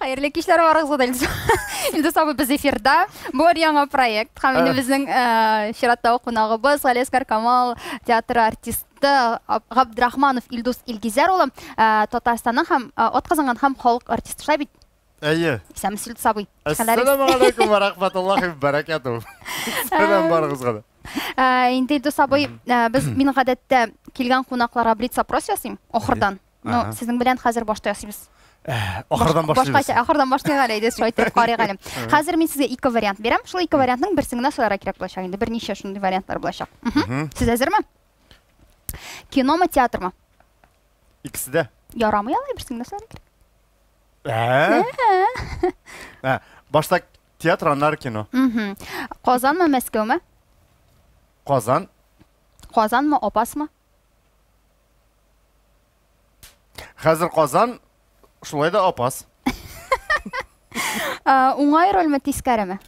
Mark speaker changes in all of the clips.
Speaker 1: Xayrlı kişiler barıгызга да Илдус абый без эфирда. Бу яңа проект. Һәм инде безнең чираттагы кунагыбыз Галескар Камал театры артисты Габдрахманов Илдус Илгизәр улы Татарстанның һәм атказанган һәм халык артисты шулай бит.
Speaker 2: Әйе.
Speaker 1: Исәмез Илдус абый.
Speaker 2: Ассаламу алейкум ва рахматуллахи ва баракатух. Сәлам барыгызга.
Speaker 1: Инде Илдус абый без мин гадәттә килгән кунакларга блиц-опрос ясыйм ахырдан. Ну, сезнең белән хәзер башта ясыйбыз.
Speaker 2: Ахырдан башлыйбыз.
Speaker 1: Ахырдан башлыйга әле шайтып карыйк әле. Хәзер мин сезгә ике вариант бирәм. Шул ике вариантның берсен генә сайларга кирәк булачак инде. Берничә шундый вариантлар булачак. Сез әзерме? Киномы, театрмы?
Speaker 2: Икесе дә.
Speaker 1: Ярамый алай берсен генә сайларга кирәк.
Speaker 2: Башта театр, аннары кино.
Speaker 1: Казанмы, Мәскәүме?
Speaker 2: Казан.
Speaker 1: Казанмы, Опасмы?
Speaker 2: Хәзер Казан, шулай да Опас.
Speaker 1: Уңай рольме, тискәреме?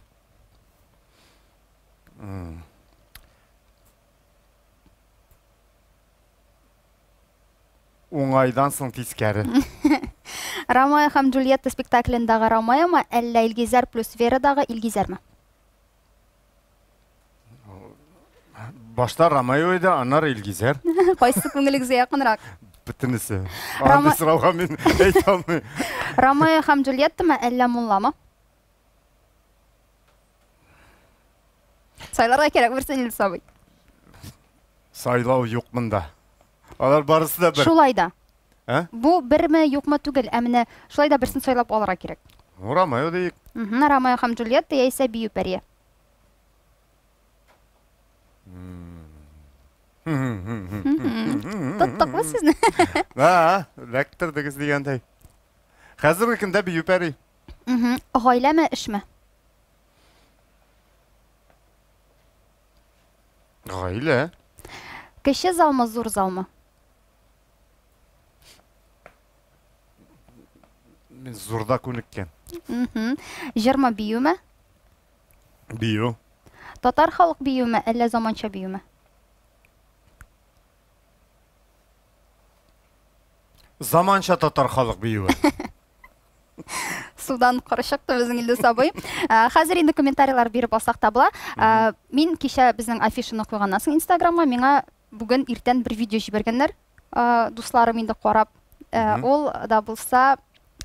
Speaker 2: Уңайдан соң тискәре.
Speaker 1: Ромео һәм Джульетта спектаклендагы Ромеомы, әллә Илгизәр плюс Верадагы Илгизәрме?
Speaker 2: Башта Ромео иде, аннары Илгизәр.
Speaker 1: Кайсы күңелегезгә якынрак?
Speaker 2: Бөтенесе. Аны сорауга мин әйтә алмыйм.
Speaker 1: Ромео һәм Джульеттамы, әллә Мулламы? Сайларга кирәк берсен Илдус абый.
Speaker 2: Сайлау юк монда. Алар барысы да бер.
Speaker 1: Шулай да. Бу берме юкмы түгел, ә менә шулай да берсен сайлап алырга кирәк.
Speaker 2: Ромео дейик.
Speaker 1: Ромео һәм Джульетта яисә Бию Пәрия. Тоттык сезне.
Speaker 2: Ләктирдегез дигәндәй. Хәзерге көндә Бию Пәри.
Speaker 1: Гаиләме, эшме?
Speaker 2: Гаилә.
Speaker 1: Кече залмы, зур залмы?
Speaker 2: Мин зурда күнеккән.
Speaker 1: Җырмы, биюме?
Speaker 2: Бию.
Speaker 1: Татар халык биюме, әллә заманча биюме?
Speaker 2: Заманча татар халык биюе.
Speaker 1: Судан карышыкты безнең Илдус абый. Хәзер инде комментарийлар биреп алсак та була. Мин кичә безнең афишаны куйганнан соң Инстаграмга миңа бүген иртән бер видео җибәргәннәр. Дусларым инде карап, ул да булса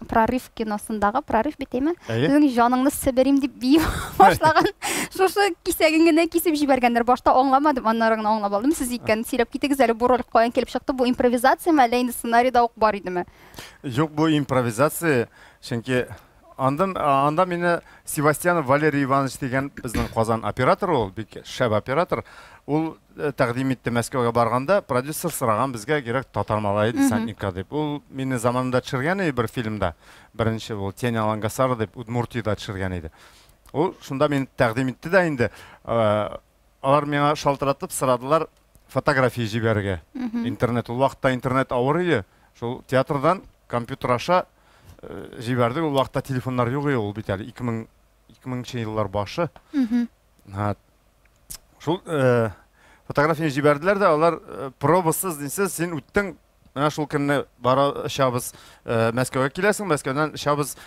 Speaker 1: Прорыв киносындагы, Прорыв битеме? Сезнең җаныңны себерим дип бию башлаган. Шушы кисәген генә кисеп җибәргәннәр. Башта аңламадым, аннары гына аңлап алдым. Сез икән сөйләп китегез әле, бу роль каян килеп чыкты? Бу импровизациямы, әллә инде сценарийда ук бар идеме?
Speaker 2: Юк, бу импровизация. Чөнки анда мине Севастьянов Валерий Иванович дигән безнең Казан операторы, ул бик шәп оператор. Ул тәкъдим итте Мәскәүгә барганда, продюсер сораган безгә кирәк татар малае десантникка дип. Ул мине заманында төшергән иде бер фильмда. Беренче ул Тень Алангасары дип Удмуртиядә төшергән иде. Ул шунда мине тәкъдим итте дә инде. Алар миңа шалтыратып сорадылар фотография җибәрергә. Интернет, ул вакытта интернет авыр иде. Шул театрдан компьютер аша җибәрдек. Ул вакытта телефоннар юк иде, ул бит әле 2000 еллар башы. Шул фотографияны җибәрделәр дә, алар пробасыз дисез, син үттең, менә шул көнне бара шабыз Мәскәүгә киләсең, Мәскәүдән шабыз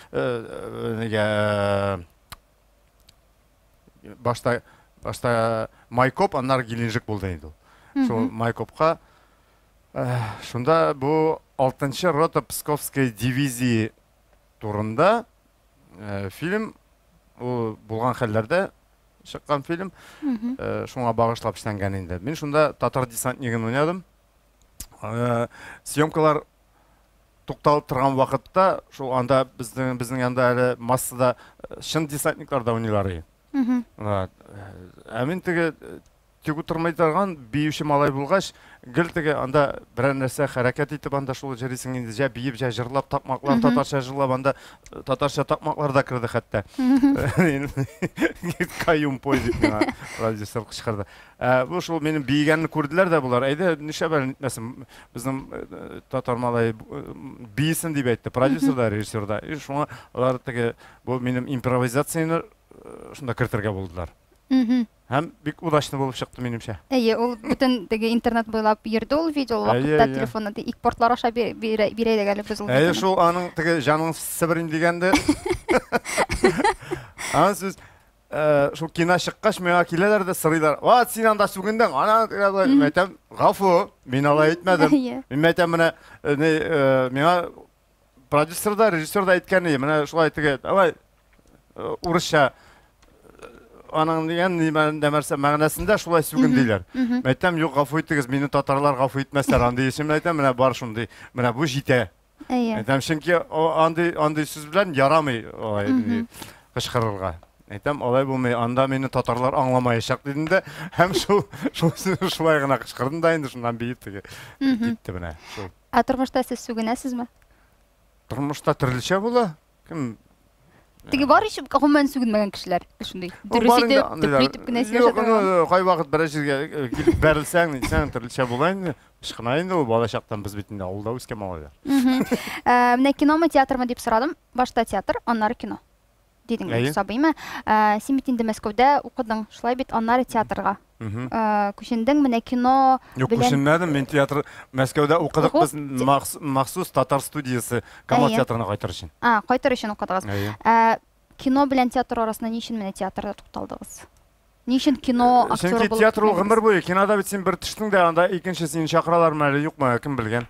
Speaker 2: нигә башта Майкоп, аннары Геленджик булды инде. Шул Майкопка шунда бу 6-нчы рота Псковской дивизии турында фильм булган хәлләрдә чыккан фильм, шуңа багышлап эшләнгән инде. Мин шунда татар десантнигын уйнадым. Съемкалар тукталып торган вакытта, шул анда безнең янда әле массада чын десантниклар да уйныйлар иде. Мин теге тигү тормый торган биюче малай булгач, гел теге анда берәр нәрсә хәрәкәт итеп анда шул җырыйсың инде, җә биеп, җә җырлап, такмаклар, татарча җырлап, анда татарча такмаклар да кирде хәтта. Каюм пой дип миңа продюсер кычкырды. Бу шул минем биегәнне күрделәр дә булар. Әйдә, нишләп әйтмәсен, безнең татар малай бийсен дип әйтте, продюсер да, режиссер да. Шуңа алар теге бу минем импровизацияны шунда кертергә булдылар. Һәм бик удачный булып чыкты минемчә.
Speaker 1: Әйе, ул бүтән теге интернет буйлап йөрде ул видео, ул вакытта телефонны ик портлар аша бирәйдек әле без ул.
Speaker 2: Әйе, шул аның теге җаның сыбырын дигәнде. Аны сүз шул кино чыккач миңа киләләр дә сорыйлар. "Ва, син анда сүгендең, ана мәйтәм, гафу, мин алай әйтмәдем. Мин мәйтәм менә миңа продюсер да, режиссер да әйткән иде. Менә шулай теге, давай урысча аның дигән нәмәрсә мәгънәсендә шулай сүген диләр. Мәйтәм, юк, гафу итегез, мине татарлар гафу итмәсләр андый исем әйтәм, менә бар шундый. Менә бу җитә. Әйтәм, чөнки андый сүз белән ярамый алай кычкырырга. Әйтәм, алай булмый, анда мине татарлар аңламаячак дидем дә, һәм шулай гына кычкырдым да инде шуннан биеп теге китте менә.
Speaker 1: Тормышта сез сүгенәсезме?
Speaker 2: Тормышта төрлечә була. Кем
Speaker 1: Теге бар ич гомумән сүгенмәгән кешеләр, шундый. Дөрес итеп кенә сөйләшә.
Speaker 2: Юк, кай вакыт бер җиргә килеп бәрелсәң, сән төрлечә була инде. Ишкына инде ул бала чактан без бит инде авылда үскән малайлар.
Speaker 1: Менә киномы, театрмы дип сорадым. Башта театр, аннары кино. Дидең, сабыймы? Син бит инде Мәскәүдә укыдың, шулай бит аннары театрга. Күчендең менә кино
Speaker 2: белән. Юк, күченмәдем, мин театр Мәскәүдә укыдык без махсус татар студиясы Камал театрына кайтыр өчен.
Speaker 1: Кайтыр өчен укыдыгыз. Кино белән театр арасында ни өчен менә театрда тукталдыгыз? Ни өчен кино актеры булып?
Speaker 2: Чөнки театр ул гомер буе, кинода бит син бер төштең дә, анда икенче син чакыралармы әле, юкмы, кем белгән.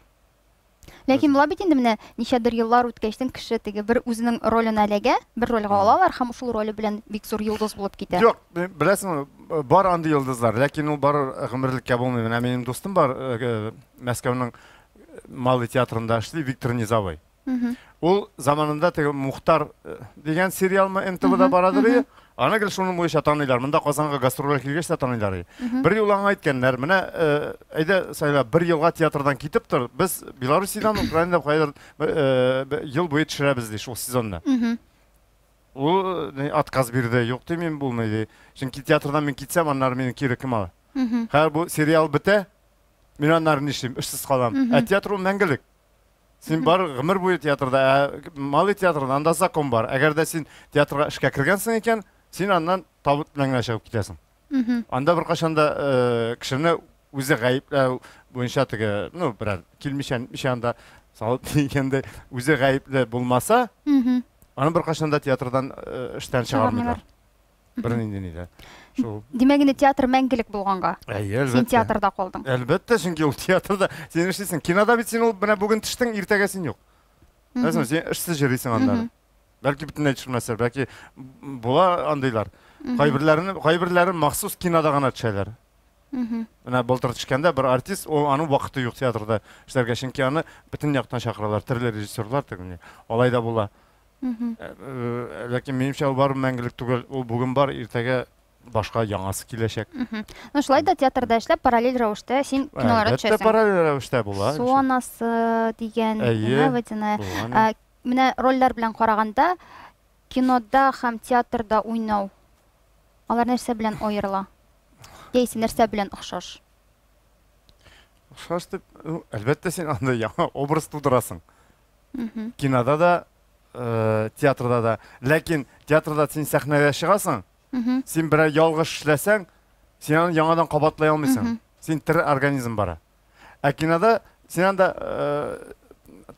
Speaker 1: Ләкин була бит инде менә ничәдер еллар үткәчтән кеше теге бер үзенең ролен әлегә, бер рольгә алалар һәм шул роле белән бик зур йолдыз булып китә.
Speaker 2: Юк, беләсең, бар андый йолдызлар, ләкин ул бар гомерлеккә булмый. Менә минем дустым бар, Мәскәүнең Малый театрында эшли, Виктор Низовой. Ул заманында теге Мухтар дигән сериалмы НТВда барадыр. Аны гел шуның буенча таныйлар. Монда Казанга гастрольгә килгәч тә таныйлар. Бер ел аңа әйткәннәр, менә әйдә сайла бер елга театрдан китеп тор. Без Белоруссиядән Украинада кайдар ел буе төшерәбез ди шул сезонда. Ул отказ бирде, юк ди, мин булмый ди. Чөнки театрдан мин китсәм, аннары мине кире кем ала. Һәр бу сериал бетә, мин аннары нишлим, эшсез калам. Театр ул мәңгелек. Син бар гомер буе театрда, Малый театрда анда закон бар. Әгәр дә син театрга эшкә кергәнсең икән, син аннан табыт белән чыгып китәсең. Анда бер кашанда кешене үзе гаепләү буенча теге, берәр килмичән анда салып дигәндә үзе гаепле булмаса, аны бер кашанда театрдан эштән чыгармыйлар. Бер нинди нидә.
Speaker 1: Димәк, инде театр мәңгелек булганга. Син театрда калдың.
Speaker 2: Әлбәттә, чөнки ул театрда син эшлисең. Кинода бит син ул менә бүген төштең, иртәгә син юк. Әсен син эшсез йөрисең анда. Бәлки бөтенләй төшмәсләр, бәлки була андыйлар. Кайберләре махсус кинода гына төшәләр. Менә былтыр төшкәндә бер артист, ул аның вакыты юк театрда эшләргә, чөнки аны бөтен яктан чакыралар, төрле режиссерлар тегене. Алай да була. Ләкин минемчә ул бар мәңгелек түгел, ул бүген бар, иртәгә башка яңасы киләчәк.
Speaker 1: Шулай да театрда эшләп, параллель рәвештә син киноларга төшәсең.
Speaker 2: Параллель рәвештә була.
Speaker 1: Суанасы дигән, менә рольләр белән караганда, кинода һәм театрда уйнау, алар нәрсә белән аерыла? Яисә нәрсә белән охшаш?
Speaker 2: Охшаш дип, әлбәттә син анда яңа образ тудырасың. Кинода да, театрда да. Ләкин театрда син сәхнәгә чыгасың, син берәр ялгыш эшләсәң, син аны яңадан кабатлай алмыйсың. Син тире организм бара. Ә кинода син анда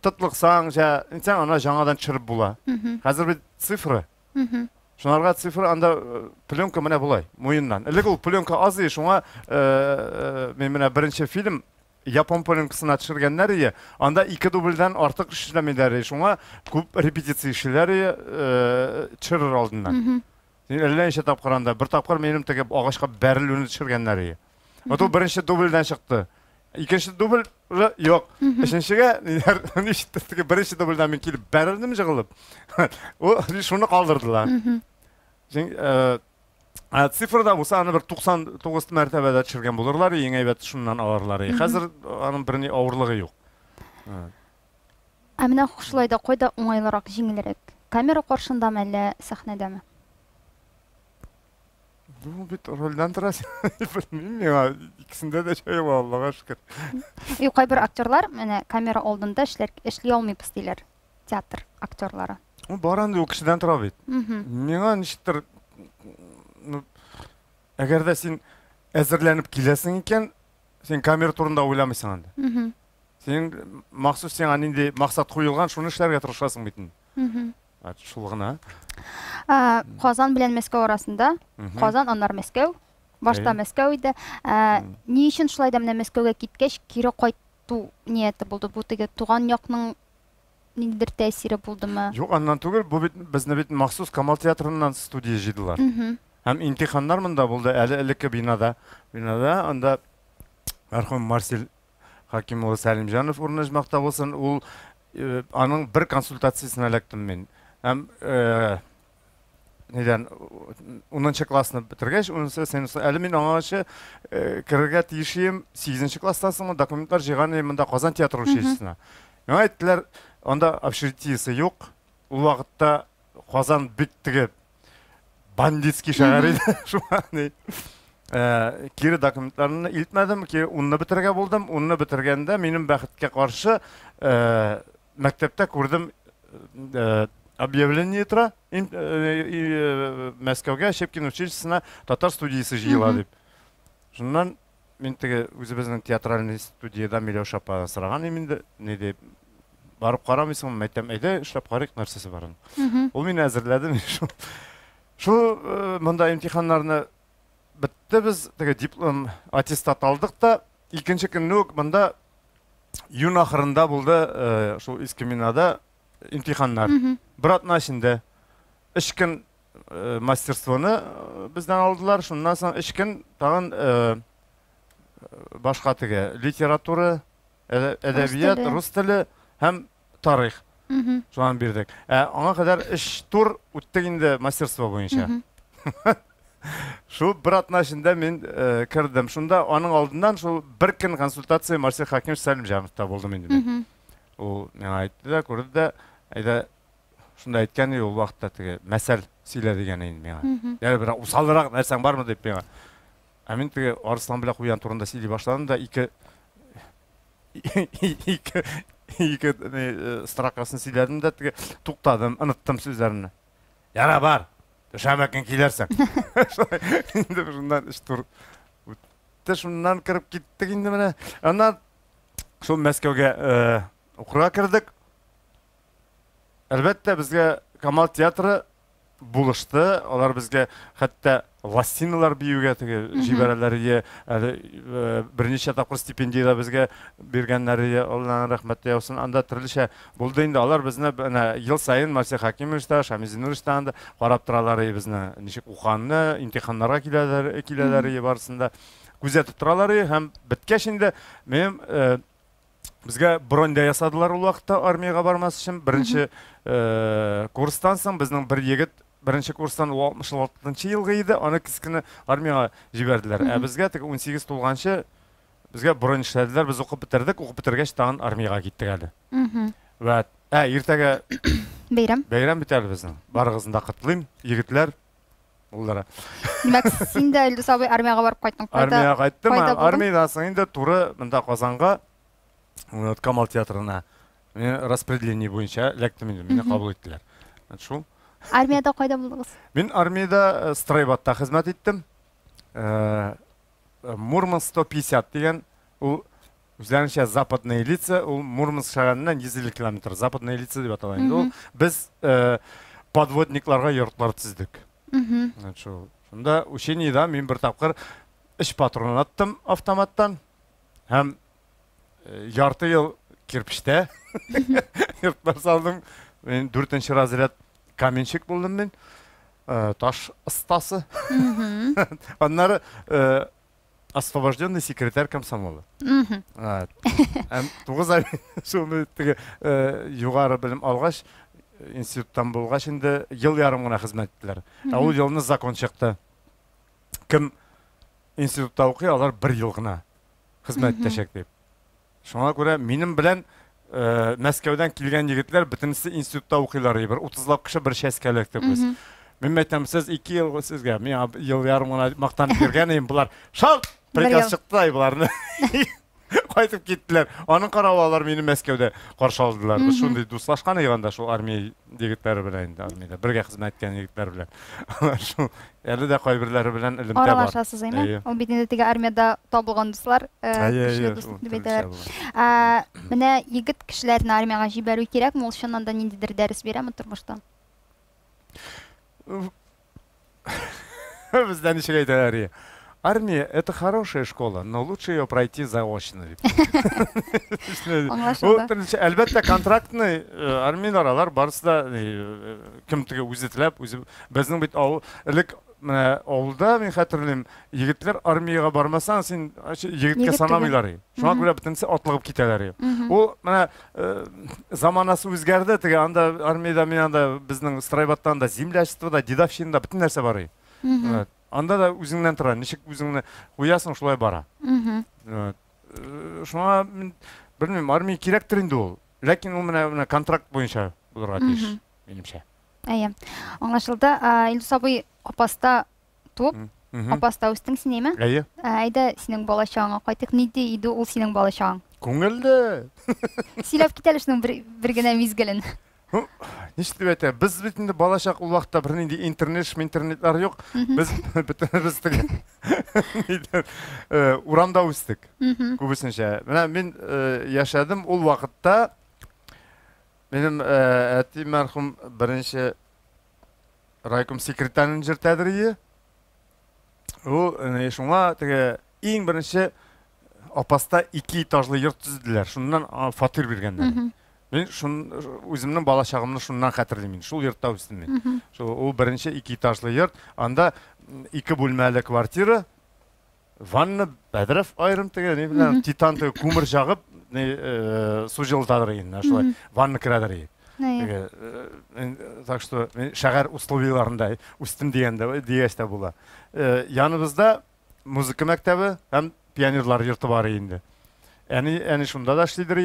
Speaker 2: тотлыксаң, син аны яңадан төшереп була. Хәзер бит цифры. Шунарга цифры анда пленка менә булай, муеннан. Элек ул пленка аз иде, шуңа мен менә беренче фильм Япон пленкасына төшергәннәр иде. Анда 2 дубльдән артык эшләмиләр, шуңа күп репетиция эшләр төшерер алдыннан. Син әллә ничә тапкыр анда, бер тапкыр минем теге агачка бәрелүне төшергәннәр иде. Ул беренче дубльдән чыкты. Икенче дубль юк. Өченчегә теге беренче дубльдән мин килеп бәрелдем җыгылып. Ул шуны калдырдылар. Цифрда булса аны бер 99 мәртәбәдә төшергән булырлар, иң әйбәт шуннан алырлар. Хәзер аның берни авырлыгы юк.
Speaker 1: Менә шулай да кайда уңайлырак, җиңелрәк? Камера каршындамы әллә сәхнәдәме?
Speaker 2: Бу бит рольдән тора. Белмим, икесендә дә чәй бар, Аллага шөкер.
Speaker 1: Кайбер актерлар менә камера алдында эшли алмыйбыз диләр, театр актерлары.
Speaker 2: Ул бар анда ул кешедән тора бит. Миңа ничектер Әгәр дә син әзерләнеп киләсең икән, син камера турында уйламыйсың анда. Сен махсус сиңа нинди максат куелган, шуны эшләргә тырышасың бит. Шул гына.
Speaker 1: Казан белән Мәскәү арасында, Казан аннар Мәскәү, башта Мәскәү иде. Ни өчен шулай да менә Мәскәүгә киткәч кире кайту нияте булды? Бу теге туган якның ниндидер тәэсире булдымы?
Speaker 2: Юк, аннан түгел, бу бит безне бит махсус Камал театрыннан студия җыйдылар. Һәм имтиханнар монда булды, әле элекке бинада. Анда мәрхүм Марсель Хаким улы Сәлимҗанов урнашмакта булсын, ул аның бер консультациясен эләктем мин. Һәм нидән 10нчы классны бетергәч, әле мин аңачы керергә тиешем 8нчы класстан соң документлар җыйган монда Казан театры училищесына. Миңа әйттеләр, анда общежитиесе юк. Ул вакытта Казан бик теге бандитский шәһәр иде. Шуны кире документларны илтмәдем, ки унны бетергә булдым. Унны бетергәндә минем бәхеткә каршы мәктәптә күрдем объявление тора Мәскәүгә Щепкин училищесына татар студиясе җыела дип. Шуннан мин теге үзебезнең театральный студияда Миләүшә апа сораган инде, ни дип барып карамыйсың, мәйтәм, әйдә эшләп карыйк, нәрсәсе бар. Ул мине әзерләде. Шул монда имтиханнарны бетте, без теге диплом аттестат алдык та, икенче көнне үк монда июнь ахырында булды шул иске минада имтиханнар. Бер атна эчендә 3 көн мастерствоны бездән алдылар. Шуннан соң 3 көн тагын башка теге литература, әдәбият, рус теле һәм тарих. Шуны бирдек. Аңа кадәр 3 тур үттек инде мастерство буенча. Шу бер атна эчендә мин кирдем. Шунда аның алдыннан шул бер көн консультация Марсель Хаким Сәлимҗановта булдым инде. Ул миңа әйтте дә, күрде дә, әйдә шунда әйткән ул вакытта теге мәсәл сөйлә дигән инде миңа. Яңа бер усалрак нәрсәң бармы дип миңа. Мин теге Арслан белән Куян турында сөйли башладым да, ике строкасын сөйләдем дә, теге туктадым, оныттым сүзләрне. Яра бар. Шәмәкән киләрсең. Инде шуннан эш тур. Шуннан киреп киттек инде менә. Аннан шул Мәскәүгә укырга кирдек. Әлбәттә безгә Камал театры булышты. Алар безгә хәтта ластиналар биюгә теге җибәрәләр, берничә тапкыр стипендия безгә биргәннәр, Аллаһның рәхмәте яусын. Анда төрлечә булды инде. Алар безне ел сайын Марсель Хакимовичта, Шамизиновичта анда карап торалар, безне ничек уканны, имтиханнарга киләләр барысында күзәтеп торалар. Һәм беткәч инде минем безгә бронь да ясадылар ул вакытта армиягә бармас өчен. Беренче курстан соң безнең бер егет беренче курстан 66-нчы елгы иде, аны кискене армиягә җибәрделәр. Безгә теге 18 тулганчы безгә бронь эшләделәр, без укып битердек, укып битергәч тагын армиягә киттек әле. Ва иртәгә бәйрәм бит әле безнең. Барыгызны да котлыйм, егетләр, уллара.
Speaker 1: Димәк, син дә Илдус абый армиягә барып кайттың.
Speaker 2: Армиягә кайттым, армиядан соң инде туры монда Казанга, Камал театрына распределение буенча эләктем инде, мине кабул иттеләр. Шул.
Speaker 1: Армияда кайда булдыгыз?
Speaker 2: Мин армияда стройбатта хезмәт иттем. Мурманск 150 дигән, ул үзләренчә западная лица, ул Мурманск шәһәреннән 150 километр западная лица дип атала инде. Ул без подводникларга йортлар төздек. Шунда учениедә мин бер тапкыр 3 патрон аттым автоматтан. Һәм ярты ел кирпичтә йортлар салдым. Мин 4нче разряд каменщик булдым мин. Таш остасы. Аннары освобожденный секретарь комсомола. Һәм 9 ай шуны теге югары белем алгач, институттан булгач инде ел ярым гына хезмәт иттеләр. Ул елны закон чыкты. Кем институтта укый, алар 1 ел гына хезмәт итәчәк дип. Шуңа күрә минем белән Мәскәүдән килгән егетләр бөтенесе институтта укыйлар, бер 30лап кеше бер чәскәлек дип без. Мин әйтәм, сез 2 ел сезгә, мин ел ярым гына мактан биргән идем, булар шал приказ чыкты, буларны кайтып кеттілер. Аның каравалар мені Мәскәүдә каршы алдылар. Без шундый дуслашкан иганда шул армия егетләре белән инде армиядә бергә хезмәт иткән егетләр белән. Шул әле дә кайберләре белән элемтә бар.
Speaker 1: Аралашасыз әйме? Ул бит инде теге армияда табылган дуслар, кеше дуслык дип әйтәләр. Менә егет кешеләрне армияга җибәрү кирәкме? Ул чыннан да ниндидер дәрес бирәме тормыштан?
Speaker 2: Бездә ничек әйтәләр? Армия — это хорошая школа, но лучше ее пройти заочно. Әлбәттә контрактный армиялар алар барысы да кем теге үзе теләп, үзе безнең бит элек авылда мин хәтерлим, егетләр армияга бармасаң, син егеткә санамыйлар. Шуңа күрә бөтенсе атлыгып китәләр. Ул менә заманасы үзгәрде, теге анда армиядә мин анда безнең страйбаттан да, землячествода, дедовщинада бөтен нәрсә бар. Анда да үзеңнән тора, ничек үзеңне куясың, шулай бара. Шуңа мин белмим, армия кирәктер инде ул. Ләкин ул менә контракт буенча булырга тиеш, минемчә.
Speaker 1: Әйе. Аңлашылды. Илдус абый Апаста туып, Апаста үстең син әйме?
Speaker 2: Әйе.
Speaker 1: Әйдә синең балачагыңа кайтык. Нидә иде ул синең балачагың?
Speaker 2: Күңелле.
Speaker 1: Сөйләп китәле шуның бер генә мизгелен.
Speaker 2: Ничек дип әйтә? Без бит инде балачак ул вакытта бер нинди интернетлар юк. Без бөтенебез теге урамда үстек. Күбесенчә. Менә мин яшәдем ул вакытта. Минем әти мәрхүм беренче райком секретарен җиртәдер. Ул шуңа теге иң беренче Апаста 2 этажлы йорт төзеделәр. Шуннан фатир биргәннәр. Мин үземнең балачагымны шуннан хәтерлим. Шул йортта үстем мин. Ул беренче 2 этажлы йорт, анда 2 бүлмәле квартира, ванна, бәдрәф айрым теге, ни белән титан теге күмер жагып, су җылытадыр инде, шулай ванна керәдер. Так что шәһәр условияларында үстем дигәндә, дигәч тә була. Яныбызда музыка мәктәбе һәм пионерлар йорты бар инде. Әни шунда да эшлидер,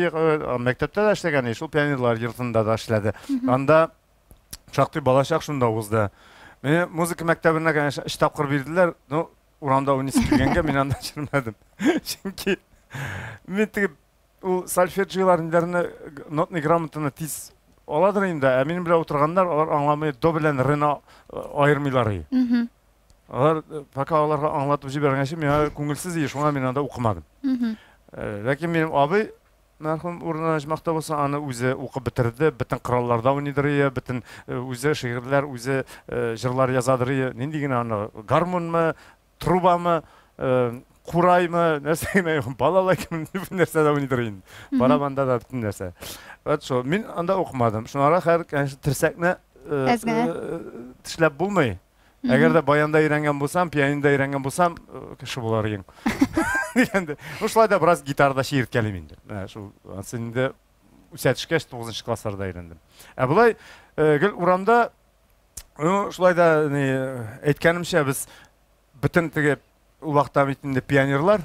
Speaker 2: мәктәптә дә эшләгән, шул пионерлар йортында да эшләде. Анда шактый балачак шунда узды. Менә музыка мәктәбенә конечно 3 тапкыр бирделәр, но урамда униз килгәнгә мин анда чирмәдем. Чөнки мин теге ул сольфеджийларны нотный грамотаны тиз аладыр инде, ә минем белән утырганнар алар аңламый, до белән рына айырмыйлар. Алар пока аларга аңлатып җибәргәнче миңа күңелсез иде, шуңа мин анда укымадым. Ләкин минем абый мәрхүм урнашмакта булса, аны үзе укып бетерде, бөтен коралларда уйныйдыр, бөтен үзе шигырьләр, үзе җырлар язадыр. Нинди генә аны гармонмы, трубамы, кураймы, нәрсә балалар кем нәрсә дә уйныйдыр инде. Барабанда да бөтен нәрсә. Вот шо, мин анда укымадым. Шуңара һәр терсәкне тешләп булмый. Әгәр дә баянда өйрәнгән булсам, пианинода өйрәнгән булсам, кеше булар идем. Дигәндә, шулай да бераз гитарада шиерткәлим инде. Менә шул инде үсә төшкәч 9нчы классларда өйрәндем. Булай гел урамда шулай да әйткәнемчә без бөтен теге ул вакытта бит инде пионерлар,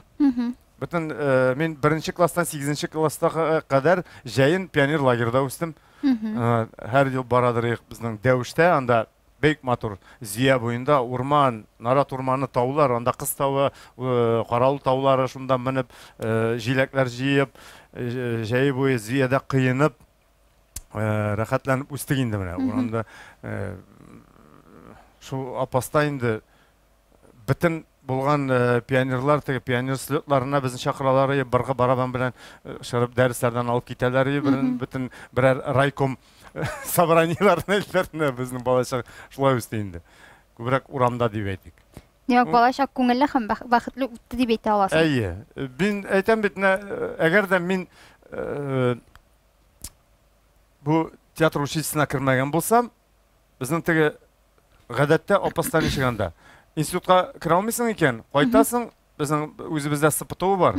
Speaker 2: бөтен мин 1нче класстан 8нче класска кадәр җәен пионер лагерьда үстем. Һәр ел барадыр безнең Дәүштә, анда бек матур Зия буенда урман, Нарат урманы, таулар, анда Кыз тавы, Караул таулары, шунда менеп, җиләкләр җыеп, җәй буе Зиядә кыенып, рәхәтләнеп үстек инде менә. Урында шул Апаста инде бөтен булган пионерлар, теге пионер слетларына безне чакыралар, бергә барабан белән шырып дәресләрдән алып китәләр, бөтен берәр райком собранияларны эшләрне безнең балачак шулай үсте инде. Күбрәк урамда дип әйтик.
Speaker 1: Демәк, балачак күңелле һәм бәхетле үтте дип әйтә аласың.
Speaker 2: Әйе. Мин әйтәм бит, әгәр дә мин бу театр училищесына кермәгән булсам, безнең теге гадәттә Апастан ишегәндә институтка керә алмыйсың икән, кайтасың, безнең үзебездә СПТУ бар.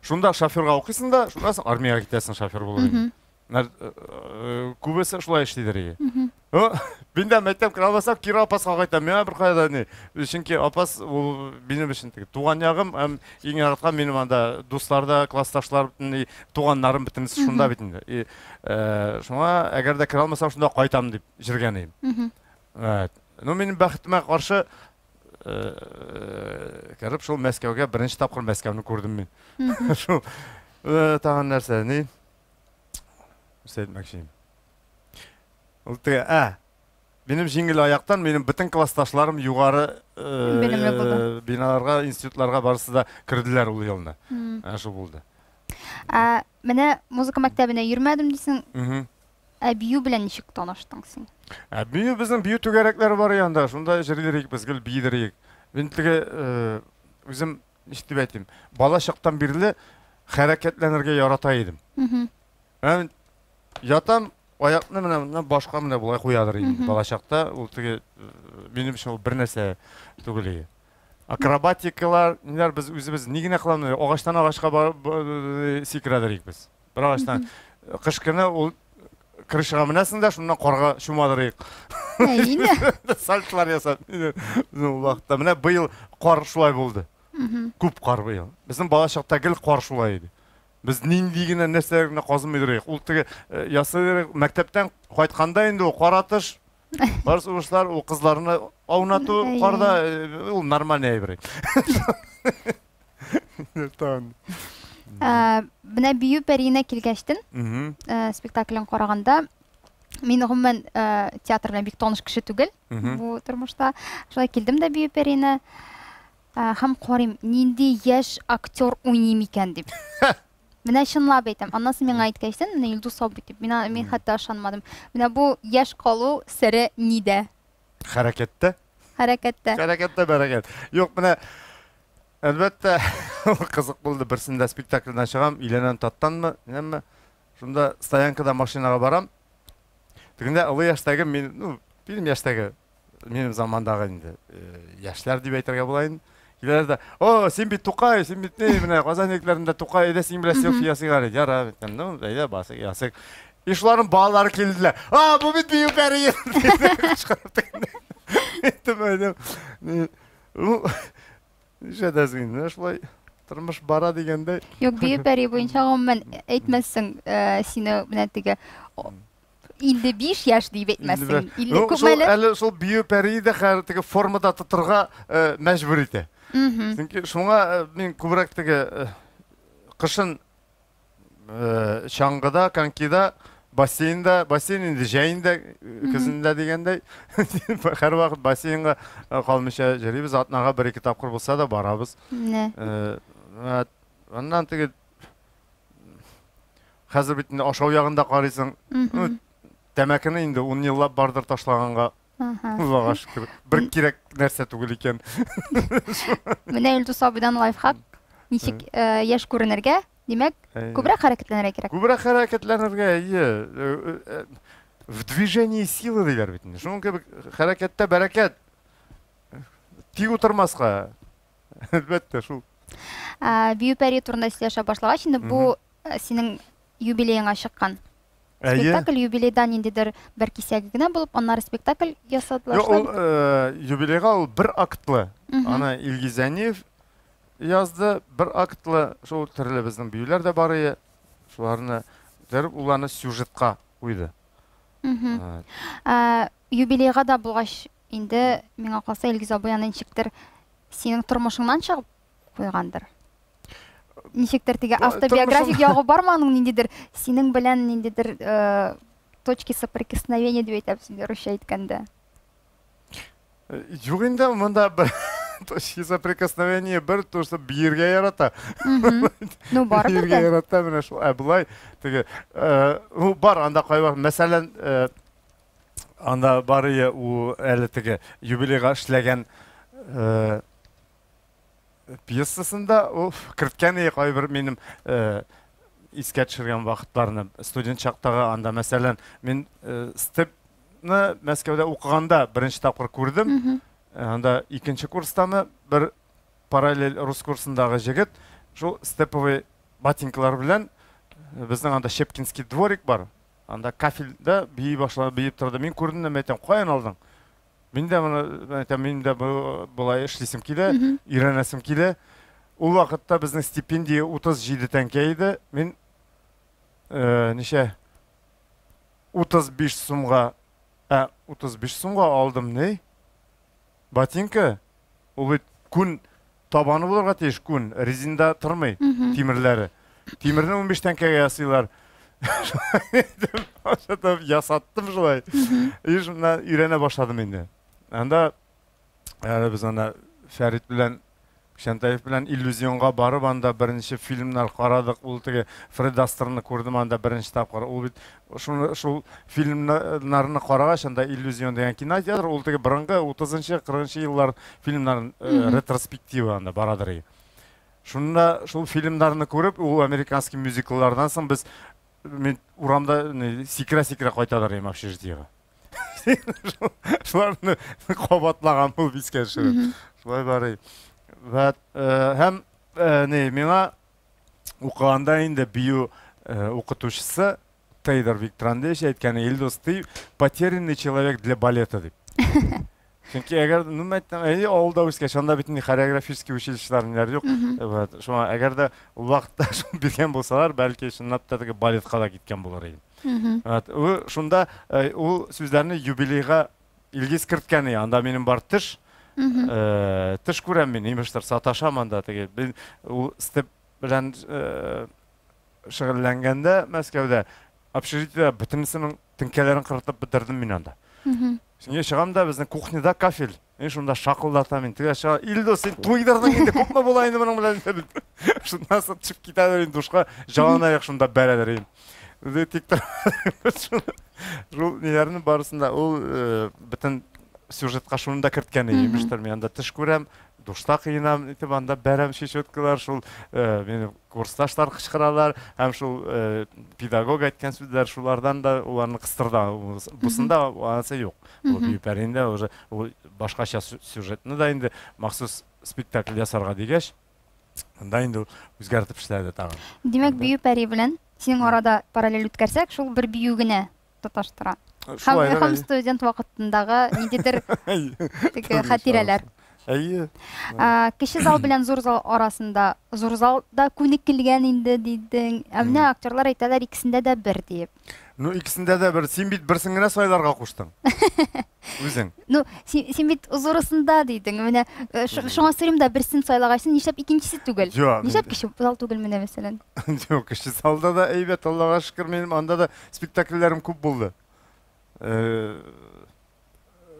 Speaker 2: Шунда шоферга укыйсың да, шунда армиягә китәсең шофер булып. Күбесе шулай эшлидер. Мин дә мәктәп керә алмасам, кире Апаска кайтам. Миңа бер кайда ни, чөнки Апас ул минем өчен теге туган ягым, һәм иң яраткан минем анда дусларда, классташлар бөтен туганнарым бөтенесе шунда бит инде. Шуңа әгәр дә керә алмасам, шунда кайтам дип җиргән идем. Ну минем бәхетемә каршы кіріп шул Мәскәүгә беренче тапкыр Мәскәүне күрдем мин. Шул тагын нәрсә, ни? Сөйтмәкче. Ул теге, benim жиңел аяктан минем бүтән классташларым югары биналарга, институтларга барысы да кирделәр ул елны. Шул булды.
Speaker 1: Менә музыка мәктәбенә йөрмәдем дисең. Бию белән ничек таныштың син?
Speaker 2: Бию безнең бию түгәрәкләре бар янда. Шунда җырлыйк, без гел биедерик. Мин теге үзем ништеп әйтим, бала чактан бирле хәрәкәтләнергә ярата идем. Мен ятам, аякны менә башка менә булай куядыр инде. Бала чакта ул теге минем өчен бер нәрсә түгел. Акробатикалар, ниләр без үзебез ни генә кыламыз? Агачтан агачка сикерәдерик без. Бер агачтан кыш көне ул крышага менәсең дә шуннан карга чумадырык. Сальтлар ясап. Ул вакытта менә быел кар шулай булды. Күп кар быел. Безнең бала чакта гел кар шулай иде. Biz нинди генә нәрсәләрне казымыйдырык. Ул теге ясый мәктәптән кайтканда инде ул каратыш, бар сугышлар, ул кызларны аунату карда ул нормаль әйбер.
Speaker 1: Менә бию пәриенә килгәчтен, спектаклен караганда, мин гомумән театр белән бик таныш кеше түгел. Бу тормышта шулай килдем дә бию пәриенә. Һәм карыйм, нинди яшь актер уйный микән дип. Менә чынлап әйтәм. Аннан соң миңа әйткәчтен, менә Илдус абый дип, мин хәтта ышанмадым. Менә бу яшь калу сире нидә?
Speaker 2: Хәрәкәттә. Хәрәкәттә бәрәкәт. Юк, менә әлбәттә кызык булды. Берсендә спектакльдән чыгам, Иләнән таттанмы, нәме? Шунда стоянкада машинага барам. Тегендә олы яшьтәге мин, минем яшьтәге, минем замандагы инде яшьләр дип әйтергә була инде. Киләләр дә, син бит Тукай, син бит менә Казан якларында Тукай иде, син белән селфи ясыйгар иде. Яра, ну, әйдә басык ясык. Ишларым балалары килделәр. Бу бит бию пәрие. Җәдәзин, шулай тормыш бара дигәндә.
Speaker 1: Юк, бию пәрие буенча гомумән әйтмәссең, сине менә теге 55 яшь дип әйтмәссең. 50 күпмәле?
Speaker 2: Әле шул бию пәрие дә теге формада тотырга мәҗбүр итә. Çünkü şuna min kubrak tege kışın şangıda, kankida, basseyninde, jayında, kızında degende her vakit basseyinga kalmışa jeribiz. Atnaga bir iki tapkır bulsa da barabız.
Speaker 1: Ne?
Speaker 2: Ondan tege hazır bitinde aşağı yağında qarıysın. Demakini indi 10 yıllap bardır taşlağanға. Allah'a şükür. Bir kirek нәрсә түгел икән.
Speaker 1: Менә Илдус абыйдан лайфхак. Ничек яшь күренергә? Димәк, күбрәк хәрәкәтләнергә кирәк.
Speaker 2: Күбрәк хәрәкәтләнергә, в движении силы диләр бит инде. Шуның кебек хәрәкәттә бәрәкәт. Тик утырмаска. Әлбәттә шул.
Speaker 1: Бию пәрие турында сөйләшә башлагач, инде бу синең юбилееңа чыккан. Спектакль юбилейдан ниндидер бер кисәге генә булып, аннары спектакль ясадылар.
Speaker 2: Ул юбилейга ул бер актлы. Ана Илгизәниев язды, бер актлы, шул төрле безнең биюләр дә бар иде. Шуларны дәреп уларны сюжетка куйды.
Speaker 1: Юбилейга да булгач, инде миңа калса Илгиз абый аны ничектер синең тормышыңнан чыгып куйгандыр. Ничектер теге автобиографик ягы бармы аның ниндидер синең белән ниндидер точки соприкосновения дип әйтәбез инде русча әйткәндә.
Speaker 2: Юк инде монда бер точки соприкосновения бер то что биергә ярата.
Speaker 1: Ну бар бит.
Speaker 2: Биергә ярата менә шул. Булай теге бар анда кайвак. Мәсәлән, анда бар иде у әле теге юбилейга эшләгән пьесасында ул кирткән кайбер минем искә төшергән вакытларны студент чактагы анда мәсәлән мин степны Мәскәүдә укыганда беренче тапкыр күрдем. Анда икенче курстамы бер параллель рус курсындагы җегет шул степовый ботинкалар белән безнең анда Шепкинский дворик бар. Анда кафелдә бии башлады, биеп торды. Мин күрдем, әйтәм, каян алдың? Мин дә булай эшлисем килә, өйрәнәсем килә. Ул вакытта безнең стипендия 37 тәңкә иде. Мин ничә 35 сумга 35 сумга алдым, не? Ботинка. ул бит күн табаны булырга тиеш, күн резинда тормый, тимерләре. Тимерне 15 тәңкәгә ясыйлар. Ашатып ясаттым шулай. И шунда өйрәнә башладым инде. Анда без анда Фәрит белән Кшентаев белән иллюзионга барып анда беренче фильмнар карадык. Ул теге Фред Астерны күрдем анда беренче тапкыр. Ул бит шул фильмнарны карагач анда иллюзион дигән кинотеатр, ул теге борынгы 30-нчы 40-нчы еллар фильмнарын ретроспектива анда барадыр. Шунда шул фильмнарны күреп, ул американский мюзикллардан соң без урамда сикра-сикра кайталар идем общежитиега. Шуларны кабатлаган бул бискә шур. Шулай барый. Ва һәм миңа укыганда инде бию укытучысы Тейдер Виктор Андреевич әйткән, Илдус, ты потерянный человек для балета дип. Чөнки әгәр авылда үскәч, анда бит хореографический училищелар юк. Шуңа әгәр дә ул вакытта биргән булсалар, бәлки чынлап та теге балетка да киткән булыр иде. Шунда ул сүзләрне юбилейга Илгиз керткән, анда минем бар тыш күрәм мин, имештер саташам анда теге. Ул степ белән шөгыльләнгәндә Мәскәүдә общежитиедә бөтенесенең теңкәләрен кыртып бетердем мин анда. Şimdi çıkamda bizim kuhnada kafil. Şunda şakıldatan teге şa Илдус, сен туйдырдың инде, күпме була инде моның белән. Шундан соң чыгып китәләр инде душка, җавана як шунда бәрәләр инде. Тиктор. Шул ниләрнең барысында ул бөтен сюжетка шунда керткән иде. Имештер, мен анда тыш күрәм, душта кыйнам, итеп анда бәрәм шешеткалар, шул мине курсташлар кычкыралар, һәм шул педагог әйткән сүзләр шулардан да уларны кыстырда. Бусында анысы юк. Бу бипәрендә уже башкача сюжетны да инде махсус спектакль ясарга дигәч, анда инде үзгәртеп эшләде тагын.
Speaker 1: Димәк, бию пәри белән синең арада параллель үткәрсәк, шул бер бию генә тоташтыра. Һәм студент вакытындагы ниндидер теге хатирәләр. Кече зал белән зур зал арасында, зур залда күнеккелгән инде дидең. Әмма актерлар әйтәләр икесендә дә бер дип.
Speaker 2: Икесендә дә бер, син бит берсен генә сайларга куштың. Үзең.
Speaker 1: Син бит зурысында дидең. Менә шуңа сорыйм да, берсен сайлагайсың, нишләп икенчесе түгел? Нишләп кече зал түгел менә мәсәлән?
Speaker 2: Юк, кече залда да әйбәт, Аллага шөкер, минем анда да спектакльләрем күп булды.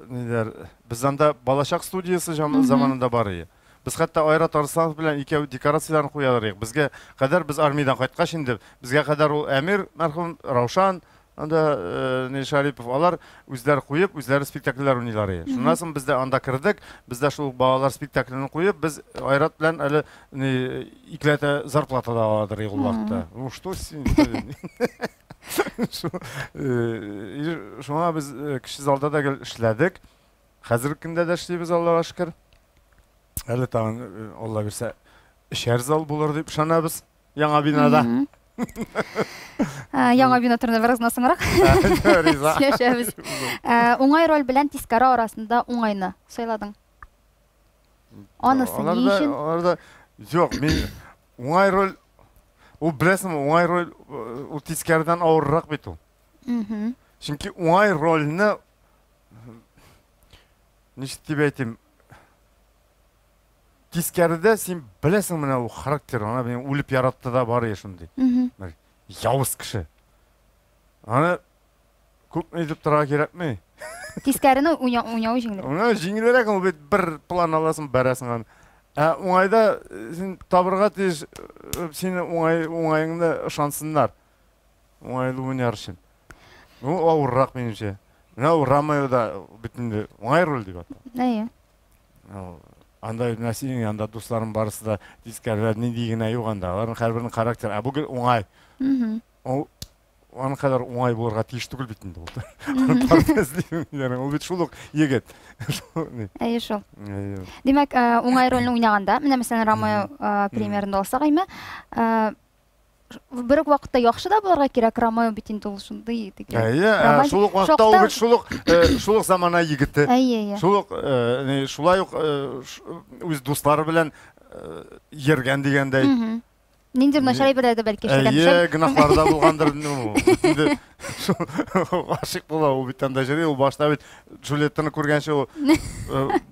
Speaker 2: Biz анда балачак студиясы заманында бар иде. Без хәтта Айрат Арсланов белән икәү декорацияларын куялар идек. Безгә кадәр без армиядан кайткач инде, безгә кадәр ул Әмир мәрхүм, Раушан, анда Шарипов, алар үзләре куеп, үзләре спектакльләр уйныйлар иде. Шуннан соң без дә анда кердек, без дә шул балалар спектаклен куеп, без Айрат белән әле икләтә зарплата да аладыр ул вакытта. Ну что син? Шуңа без кече залда да эшләдек. Хәзерге көндә дә эшлибез, Аллага шөкер. Әле тагын Алла бирсә, шәһәр зал булыр дип ышанабыз яңа бинада.
Speaker 1: Яңа бина турында бераз насыңрак. Сөйләшәбез. Уңай роль белән тискәре арасында уңайны сайладың. Анысы ни өчен?
Speaker 2: Аларда юк, мин уңай роль, ул беләсең, уңай роль ул тискәрдән авыррак бит ул. Чөнки уңай рольне ничек дип әйтим, тискәрдә син беләсең менә ул характер, ана белән үлеп яратты да бар иде шундый. Явыз кеше. Аны күп әйтеп торга кирәкме?
Speaker 1: Тискәрене уйнау җиңел.
Speaker 2: Аны җиңелрәк, ул бит бер план аласың, бәрәсең аны. Уңайда син табырга тиеш, сине уңайыңны ышансыннар. Уңайлы уйнар өчен. Бу авыррак минемчә. Менә ул Ромеода битендә уңай роль дип ата.
Speaker 1: Әйе.
Speaker 2: Анда синең анда дусларың барысы да тискәрләр ни дигән юк анда. Аларның һәрберенең характеры. Бу уңай. Аны кадәр уңай булырга тиеш түгел бит инде ул. Партизлар, ул бит шул ук егет.
Speaker 1: Әйе шул. Димәк, уңай рольне уйнаганда, менә мәсәлән Ромео примерында алсак әйме, бер үк вакытта яхшы да булырга кирәк, Ромео бит инде ул шундый диге.
Speaker 2: Әйе, шул ук вакытта ул бит шул ук замана егете.
Speaker 1: Әйе.
Speaker 2: Шул ук шулай ук үз дуслары белән йөргән дигәндәй.
Speaker 1: Ниндир начар әйберләрдә бәлки эшләгән.
Speaker 2: Әйе, гынахларда булгандыр. Бүтүндө гашык була, ул бит анда җыри, ул башта бит Джульеттаны күргәнче ул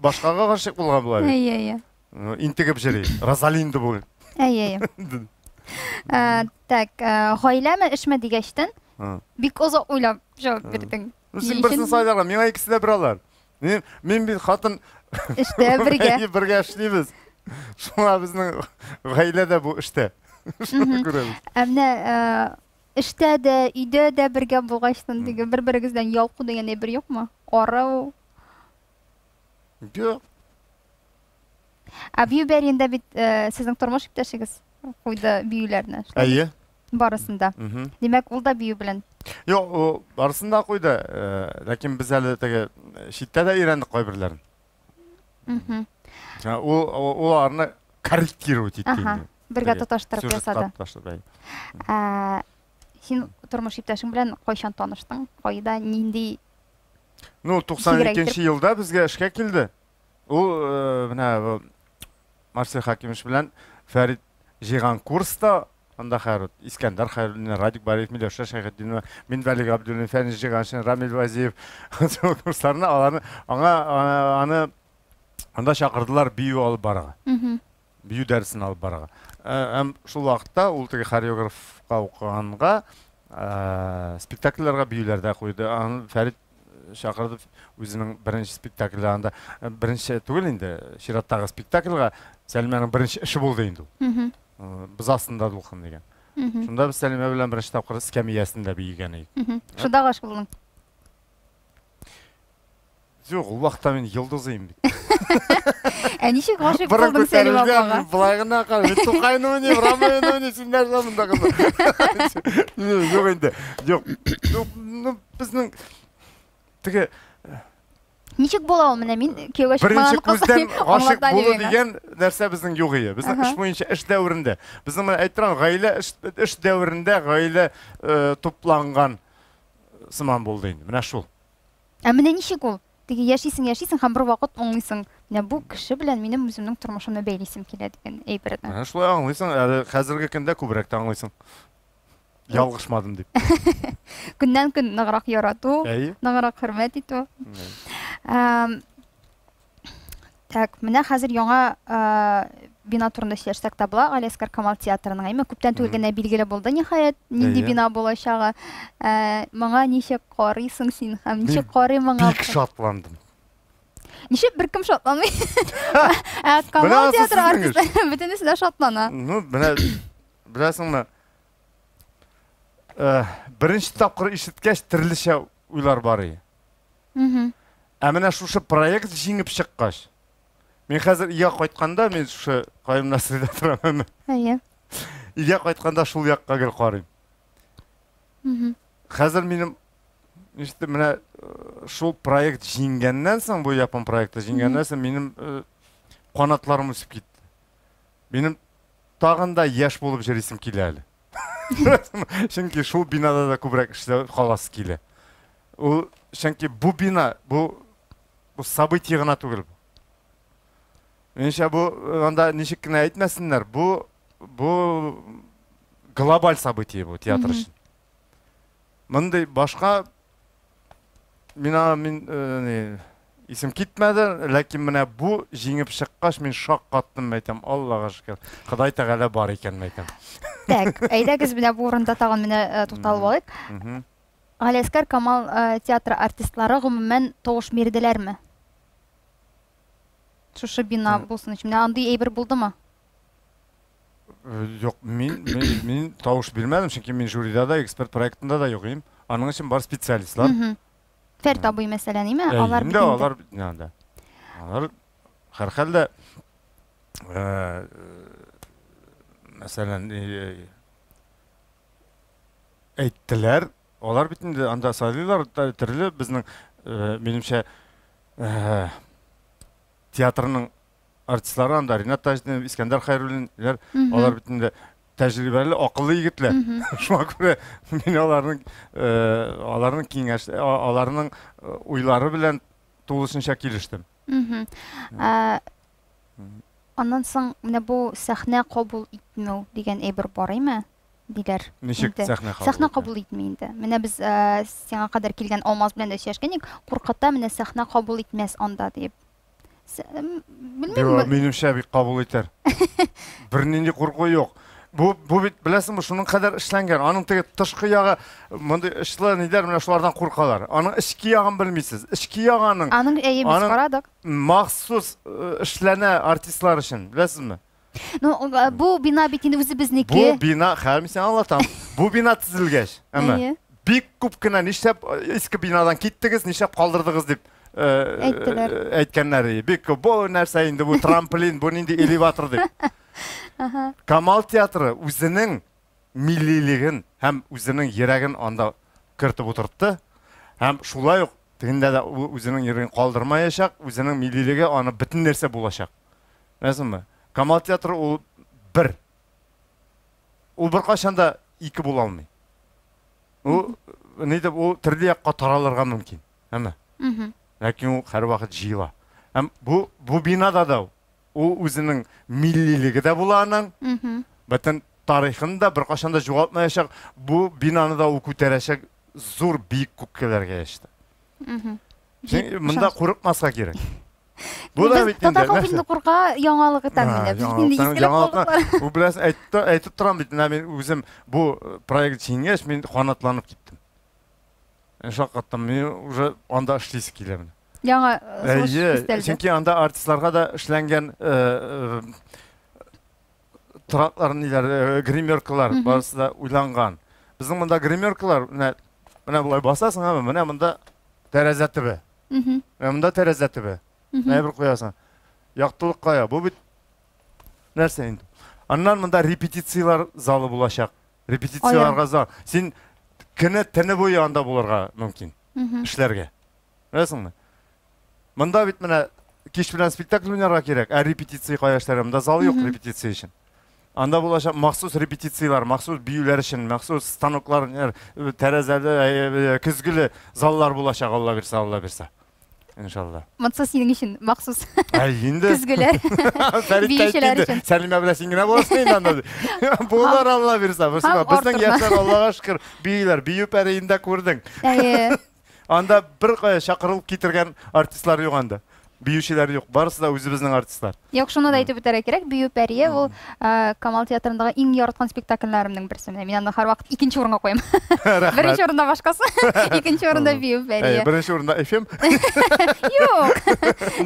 Speaker 2: башкага гашык булган була бит.
Speaker 1: Әйе.
Speaker 2: Интегеп җыри. Розалинда бу.
Speaker 1: Әйе. Так, гаиләме, эшме дигәчтен? Бик озак уйлап җавап бирдең.
Speaker 2: Син берсен сайлаган, миңа икесе дә бер алар. Мин бит хатын
Speaker 1: эштә бергә.
Speaker 2: Бергә эшлибез. Шуңа безнең гаиләдә бу эштә.
Speaker 1: Әмнә эштә дә, өйдә дә бергә булгачтан диге бер-берегездән ялку дигән әйбер юкмы? Карау.
Speaker 2: Юк.
Speaker 1: Бию бәрендә бит сезнең тормыш иптәшегез куйды биюләрне.
Speaker 2: Әйе.
Speaker 1: Барысында. Димәк, ул да бию белән.
Speaker 2: Юк, барысында куйды. Ләкин без әле теге читтә дә өйрәндек кайберләрен. Ул арны корректировать иткән.
Speaker 1: Бергә тоташтырып ясады. Син тормыш иптәшең белән кайчан таныштың? Кайда, нинди?
Speaker 2: 92 елда безгә эшкә килде. Ул менә Марсель Хакимович белән Фәрит җыйган курста, анда хәр Искәндәр Хәйруллин, Радик Бариев, Миләүшә Шәйхетдинова, мин Вәлик Абдуллин, Фәнис җыйган Рамил Вазиев курсларны аны анда чакырдылар бию алып барага. Бию дәресен алып барага. Һәм шул вакытта ул теге хореографка укыганга спектакльләргә биюләрдә куйды. Аны Фәрит чакырды үзенең беренче спектакле анда. Беренче түгел инде, чираттагы спектакльгә Сәлимәнең беренче эше булды инде. Без астында дулкын дигән. Шунда без Сәлимә белән беренче тапкыр скамиясендә биегән идек.
Speaker 1: Шунда гашык булдың.
Speaker 2: Юк, ул вакытта мин йолдыз идем.
Speaker 1: Ничек гашык булдың Сәлимә апага?
Speaker 2: Булай гына кал, Тукайны уйный, Рамайны уйный, синдер замында кызы. Юк инде. Юк. Безнең теге
Speaker 1: Ничек була ул менә мин кияүгә
Speaker 2: чыкмаган кыз. Беренче күздән гашык булу дигән нәрсә безнең юк иде. Безнең эш буенча эш дәврендә. Безнең менә әйттем, гаилә эш дәврендә гаилә тупланган сыман булды инде. Менә шул.
Speaker 1: Менә ничек ул? Теге яшисең, һәм бер вакыт аңлыйсың. Менә бу кеше белән минем үземнең тормышымны бәйлисем килә дигән әйберне.
Speaker 2: Менә шулай аңлыйсың, әле хәзерге көндә күбрәк тә аңлыйсың. Ялгышмадым дип.
Speaker 1: Көннән-көн ныграк ярату, ныграк хөрмәт итү. Так, менә хәзер яңа бина турында сөйләшсәк тә була, Галиәскәр Камал театрының. Әйме күптән түгел генә билгеле булды ниһаять, нинди бина булачагы. Моңа ничек карыйсың син һәм ничек карый моңа?
Speaker 2: Бик шатландым.
Speaker 1: Ничек беркем шатланмый? Камал театры артисты бөтенесе дә шатлана.
Speaker 2: Менә беләсеңме? Беренче тапкыр ишеткәч төрлечә уйлар бар иде. Менә шушы проект җиңеп чыккач. Мин хәзер ия кайтканда, мин шушы Кайымнасыйда торам. Әйе. Ия кайтканда шул якка гел карыйм. Хәзер минем иште менә шул проект җиңгәннән соң, бу япон проекты җиңгәннән соң минем канатларым үсеп китте. Минем тагын да яшь булып җырлыйсым килә әле. Чөнки шул бинада да күбрәк эшләп каласы килә. Ул чөнки бу бина, бу событие гына түгел. Менчә бу анда ничек кенә әйтмәсеннәр, бу глобаль событие бу театр өчен. Мондай башка мин исем китмәде, ләкин менә бу җиңеп чыккач мин шак каттым, әйтәм, Аллага шөкер. Ходай Тәгалә бар икән, әйтәм. Так, әйдәгез менә бу урында тагын менә тукталып алыйк. Галиәскәр Камал театры артистлары гомумән тавыш бирделәрме? Шушы бина булсын өчен. Менә андый әйбер булдымы? Юк, мин тавыш бирмәдем, чөнки мин жюрида да, эксперт проектында да юк идем. Аның өчен бар специалистлар. Фәрит абый мәсәлән, име? Алар бит. Алар һәрхәлдә мәсәлән әйттеләр, алар бит инде анда сайлыйлар, төрле безнең минемчә театрның артистлары анда Ринат Таҗдинов, Искәндәр Хәйруллиннәр, алар бит инде тәҗрибәле, акыллы егетләр. Шуңа күрә мин аларның киңәш, аларның уйлары белән тулысынча килештем.
Speaker 1: Аннан соң менә бу сәхнә кабул итмәү дигән әйбер барымы? Диләр.
Speaker 2: Ничек сәхнә кабул?
Speaker 1: Сәхнә кабул итми инде. Менә без сиңа кадәр килгән Алмаз белән дә сөйләшкәнек, куркыта менә сәхнә кабул итмәс анда дип. Белмим.
Speaker 2: Минемчә бик кабул итәр. Бернинди курку юк. Бу бит беләсеңме, шуның кадәр эшләнгән. Аның теге тышкы ягы, мондай эшләр нидер, менә шулардан куркалар. Аның ички ягын белмисез. Ички ягының.
Speaker 1: Аның әйбез карадык.
Speaker 2: Махсус эшләнә артистлар өчен, беләсезме?
Speaker 1: Ну, бу бина бит инде үзебезнеке.
Speaker 2: Бу бина, хәмисен аңлатам. Бу бина төзелгәч, әмма бик күп кенә нишләп иске бинадан киттегез, нишләп калдырдыгыз дип әйткәннәр. Бик бу нәрсә инде, бу трамплин, бу нинди элеватор дип. Камал театры үзенең миллилеген һәм үзенең йөрәген анда кертеп утыртты. Һәм шулай ук тегендә дә үзенең йөрәген калдырмаячак, үзенең миллилеге аны бөтен нәрсә булачак. Беләсеңме? Камал театры ул бер. Ул бер кашан да ике була алмый. Ул нидә ул төрле якка таралырга мөмкин. Әмма. Ләкин ул һәр вакыт җыела. Һәм бу бинада да ул үзенең миллилеге дә була аның. Бөтен тарихын да бер кашан да югалтмаячак. Бу бинаны да ул күтәрәчәк зур бик күккәләргә яшьте. Монда курыкмаска кирәк. Бу да бит инде.
Speaker 1: Татар инде курка яңалык итәм менә. Без инде искелек булдыклар.
Speaker 2: Бу белән әйтеп торам бит, мен үзем бу проект җиңгәч мин канатланып киттем. Шаккатта мен уже анда эшлисе килә менә.
Speaker 1: Яңа слушатель.
Speaker 2: Чөнки анда артистларга да эшләнгән траклар ниләр, гримеркалар барысы да уйланган. Безнең монда гримеркалар менә булай басасың, менә монда тәрәзә төбе. Монда тәрәзә төбе. Менә бер куясың. Яктылык кая? Бу бит нәрсә инде? Аннан монда репетициялар залы булачак. Репетицияларга зал. Син көне төне буе анда булырга мөмкин. Эшләргә. Беләсеңме? Монда бит менә кич белән спектакль уйнарга кирәк. Репетиция кая эшләр? Монда зал юк репетиция өчен. Анда булачак махсус репетициялар, махсус биюләр өчен, махсус станоклар, тәрәзәле, көзгеле заллар булачак, Алла бирсә, Алла бирсә. İnşallah.
Speaker 1: Матса синең өчен махсус.
Speaker 2: Инде.
Speaker 1: Көзгеләр. Биючеләр өчен.
Speaker 2: Сәлимә белән син генә буласың инде анда. Булар Алла бирсә, безнең яшьләр Аллага шөкер биюләр, бию пәриендә күрдең. Анда бер кая чакырылып китергән артистлар юк анда. Биючеләр юк, барысы да үзебезнең артистлар.
Speaker 1: Юк, шуны да әйтеп үтәргә кирәк. Бию пәрие ул Камал театрындагы иң яраткан спектакльләремнең берсе. Мин аны һәрвакыт икенче урынга куям. Беренче урында башкасы, икенче урында бию пәрие.
Speaker 2: Беренче урында FM?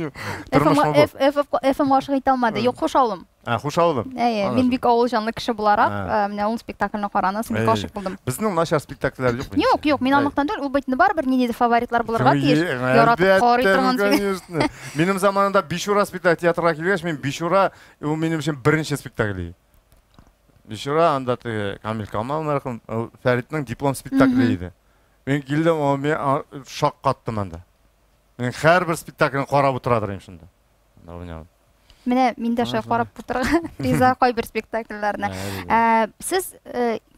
Speaker 1: Юк. FM гашык итә алмады. Юк, Хушаулым.
Speaker 2: Хушаулым.
Speaker 1: Мин бик авыл җанлы кеше буларак, менә ул спектакльне каранысын бик гашык булдым.
Speaker 2: Безнең начар спектакльләр юк.
Speaker 1: Юк, мин анлыктан түгел, ул бит барыбер ниндидер фаворитлар булырга тиеш. Яратып карый торган.
Speaker 2: Минем заманында Бишура спектакль театрга килгәч, мин Бишура ул минем өчен беренче спектакль. Бишура анда Камил Камал мәрхүм Фәритнең диплом спектакле иде. Мин килдем, мен шок каттым анда. Мин һәрбер спектакльне карап утыра торам шунда.
Speaker 1: Менә мин дә шулай карап утырга риза кайбер спектакльләрне. Сез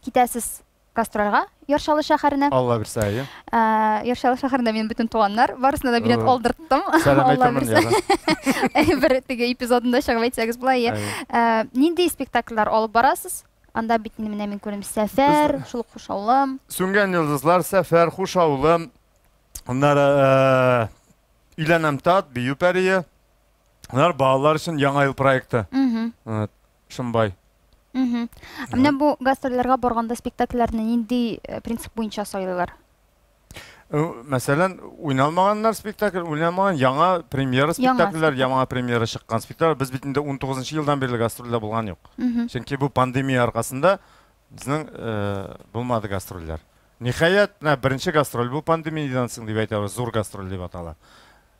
Speaker 1: китәсез гастрольгә Яршалы шәһәренә.
Speaker 2: Алла бирсә,
Speaker 1: Яршалы шәһәрендә мин бүтән туганнар барысына да билет алдырттым.
Speaker 2: Алла бирсә.
Speaker 1: Бер теге эпизодында чыгып әйтсәгез була. Нинди спектакльләр алып барасыз? Анда бит менә мин күрәм Сәфәр, шул Хушаулым.
Speaker 2: Сүнгән йолдызлар, Сәфәр, Хушаулым. Аннары Иләнәм тат, бию пәрие. Алар балалар өчен яңа ел проекты. Шунбай.
Speaker 1: Менә бу гастрольләргә барганда спектакльләрне нинди принцип буенча сайлыйлар?
Speaker 2: Мәсәлән, уйналмаганнар спектакль, уйналмаган яңа премьера спектакльләр, яңа премьера чыккан спектакль. Без бит инде 19 елдан бирле гастрольдә булган юк. Чөнки бу пандемия аркасында безнең булмады гастрольләр. Ниһаят, беренче гастроль бу пандемиядан соң дип әйтәбез, зур гастроль дип атала.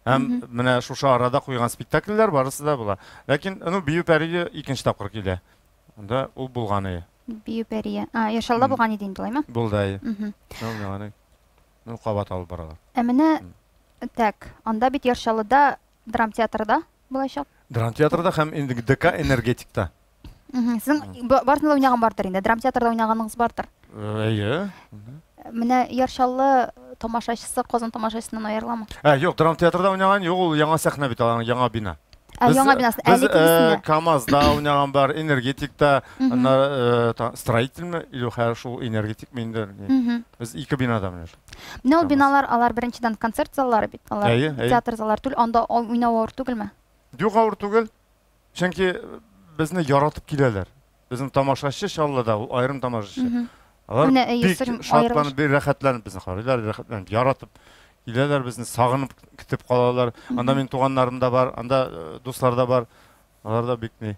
Speaker 2: Һәм менә шушы арада куйган спектакльләр барысы да була. Ләкин бию пәрие икенче тапкыр килә. Анда ул булганы.
Speaker 1: Бию пәрие. Яршалда булган иде инде, булаймы?
Speaker 2: Булды. Кабат алып баралар.
Speaker 1: Менә так, анда бит Яршалыда драм театрда булачак.
Speaker 2: Драм театрда һәм инде ДК энергетикта.
Speaker 1: Сез барында уйнаган бардыр инде, драм театрда уйнаганыгыз бардыр. Менә Яршалы тамашачысы Казан тамашачысыннан аерыламы?
Speaker 2: Юк, драм театрда уйнаган юк, ул яңа сәхнә бит, яңа бина.
Speaker 1: Яңа бинасы әле
Speaker 2: Biz
Speaker 1: кимисендә.
Speaker 2: КамАЗда уйнаган бар, энергетикта, строительный или шул энергетик миндер. Biz 2 бинада менә.
Speaker 1: Менә ул биналар, алар беренчедән концерт заллары бит, алар театр заллары түгел, анда уйнау авыр түгелме?
Speaker 2: Юк авыр түгел. Чөнки безне яратып киләләр. Безнең тамашачы Шаллада, ул айрым тамашачы. Алар бик шатланып, бик рәхәтләнеп безне карыйлар, рәхәтләнеп, яратып киләләр, безне сагынып көтеп калалар. Анда мин туганнарым да бар, анда дуслар да бар. Алар да бик ни.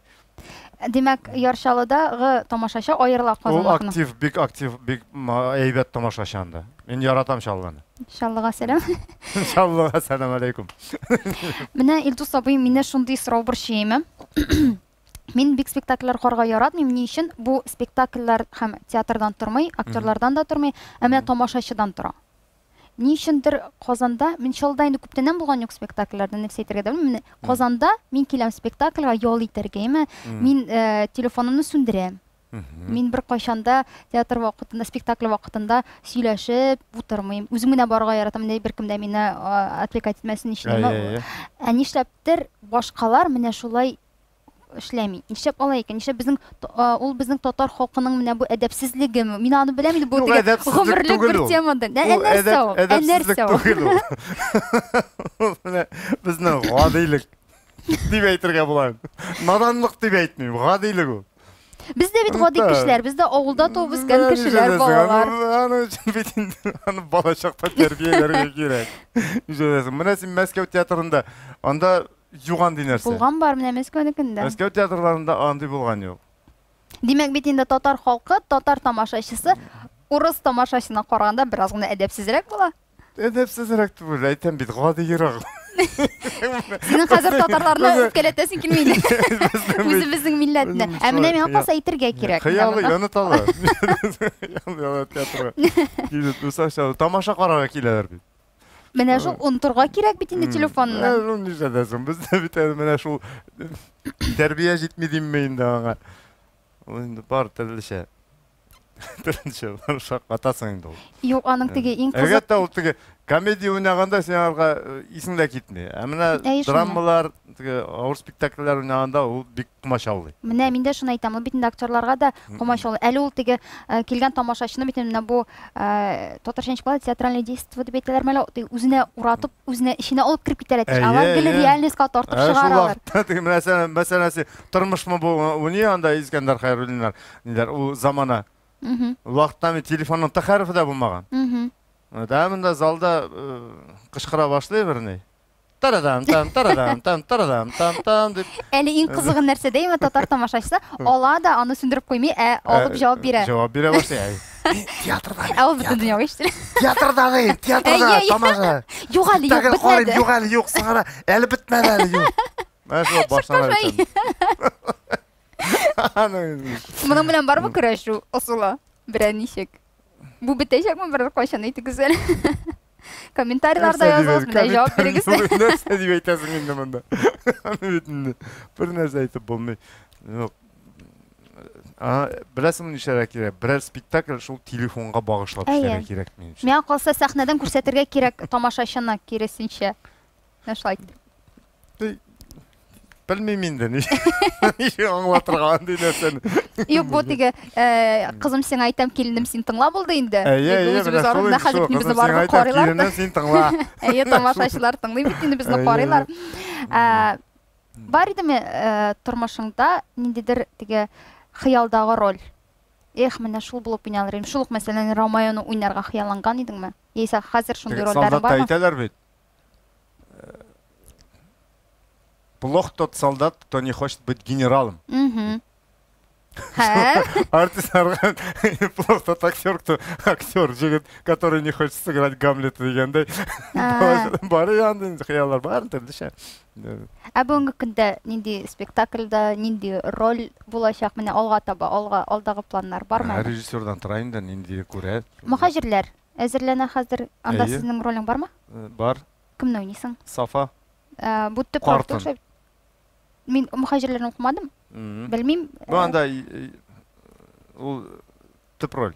Speaker 1: Демәк, Яршалыдагы тамашачы аерыла
Speaker 2: Ул актив, бик әйбәт тамашачы анда. Мин яратам Шалланы.
Speaker 1: Шаллыга сәлам.
Speaker 2: Шаллыга сәлам алейкум.
Speaker 1: Менә Илдус абый мине шундый сорау борчыймы? Мин бик спектакльләр карга яратмыйм. Ни өчен? Бу спектакльләр һәм театрдан тормый, актерлардан да тормый, ә менә тамашачыдан тора. Ни өчендер Казанда, мин Шалда инде күптәннән булган юк спектакльләрдән, нәрсә әйтергә дә белмим. Казанда мин киләм спектакльгә ял итәргәме, мин телефонымны сүндерәм. Мин бер кайчанда театр вакытында, спектакль вакытында сөйләшеп утырмыйм. Үзем генә барга яратам, беркем дә мине отвлекать итмәсен нишләмә. Ә нишләптер башкалар менә шулай эшләми. Нишләп алай икән? Нишләп безнең татар халкының менә бу әдәпсезлеге? Мин аны беләм инде, бу гомерлек бер темада. Нәрсә ул?
Speaker 2: Безнең гадилек дип әйтергә була. Наданлык дип әйтмим, гадилек ул.
Speaker 1: Бездә бит гади кешеләр, бездә авылда туып үскән кешеләр, балалар.
Speaker 2: Аны өчен бит инде аны бала чакта тәрбияләргә кирәк. Менә син Мәскәү театрында анда юган ди нәрсә.
Speaker 1: Булган бар менә Мәскәүдәкендә.
Speaker 2: Мәскәү театрларында андый булган юк.
Speaker 1: Димәк бит инде татар халкы, татар тамашачысы урыс тамашачысына караганда бераз гына әдәпсезрәк була.
Speaker 2: Әдәпсезрәк түгел, әйтәм бит, гадиерак.
Speaker 1: Синең хәзер татарларны үпкәләтәсең килми инде. Үзебезнең милләтне. Ә менә миңа калса әйтергә кирәк.
Speaker 2: Хыялы яныталар. Яңа театрга килеп усаша, тамаша карарга киләләр бит.
Speaker 1: Менә шул унтырга кирәк бит инде телефонны.
Speaker 2: Нишәдәсең? Бездә бит менә шул тәрбия җитми димме инде аңа. Ул инде бар төрлечә. Төрлечә шаккатасың инде ул.
Speaker 1: Юк, аның теге иң кызык.
Speaker 2: Әгәр дә ул теге комедия уйнаганда син аларга исеңдә китми. Ә менә драмалар, теге авыр спектакльләр уйнаганда ул бик комачаулый.
Speaker 1: Менә мин дә шуны әйтәм, ул бит инде актерларга да комачаулый. Әле ул теге килгән тамашачыны бит менә бу татарча ничек була, театральное действие дип әйтәләр мәле, үзенә уратып, үзенә иченә алып кирип китәләр. Алар гел реальностька тартып чыгаралар.
Speaker 2: Теге мәсәләсе тормышмы бу уйный анда Искәндәр Хәйруллиннар, ниләр, ул замана. Вакытта мен телефонның тахарифы да булмаган. Да, монда залда кычкыра башлый берни. Тарадам, там дип.
Speaker 1: Әле иң кызыгы нәрсә дәйме татар тамашачысы? Ала да аны сүндереп куймый, алып җавап бирә.
Speaker 2: Җавап бирә башлый. Театрда.
Speaker 1: Ул бөтен дөньяга ишетелә.
Speaker 2: Театрда тамаша.
Speaker 1: Юк әле, юк бетмәде.
Speaker 2: Юк әле, юк сыңара. Әле бетмәде әле, юк. Мен шул башлана әйтәм.
Speaker 1: Моның белән барбы көрәшү усулы? Берәр ничек? Бу бетәчәкме берәр кайчан әйтегез әле? Комментарийларда языгыз, менә җавап бирегез.
Speaker 2: Нәрсә дип әйтәсең инде монда? Аны бит инде бер нәрсә әйтеп булмый. Юк. Беләсеңме нишләргә кирәк? Берәр спектакль шул телефонга багышлап эшләргә кирәк минемчә.
Speaker 1: Миңа калса сәхнәдән күрсәтергә кирәк тамашачыны киресенчә. Нәрсә әйтте?
Speaker 2: Белмим инде. Ничек аңлатырга андый нәрсәне.
Speaker 1: Юк, бу теге кызым сиңа әйтәм, килендем, син тыңла булды инде. Үзебез арында хәзер безне барып карыйлар.
Speaker 2: Килендем, син тыңла.
Speaker 1: Тамашачылар тыңлый бит инде безне карыйлар. Бар идеме тормышыңда ниндидер теге хыялдагы роль? Менә шул булып уйналар идем. Шул ук мәсәлән Ромеоны уйнарга хыялланган идеңме? Яисә хәзер шундый рольләр бармы?
Speaker 2: Солдатта әйтәләр бит. Плох тот солдат, кто не хочет быть генералом. Артистларга плох тот актер, кто актер, жигит, который не хочет сыграть Гамлета дигәндәй. Бар янды хыяллар бар төрлечә.
Speaker 1: Ә бүгенге көндә нинди спектакльдә нинди роль булачак, менә алга таба, алдагы планнар бармы?
Speaker 2: Режиссердан тора инде нинди күрә.
Speaker 1: Мөхаҗирләр әзерләнә хәзер. Анда сезнең ролең бармы?
Speaker 2: Бар.
Speaker 1: Кемне уйныйсың?
Speaker 2: Сафа.
Speaker 1: Бу төп роль. Мин мөхаҗирләрне укымадым. Белмим.
Speaker 2: Бу анда ул төп роль.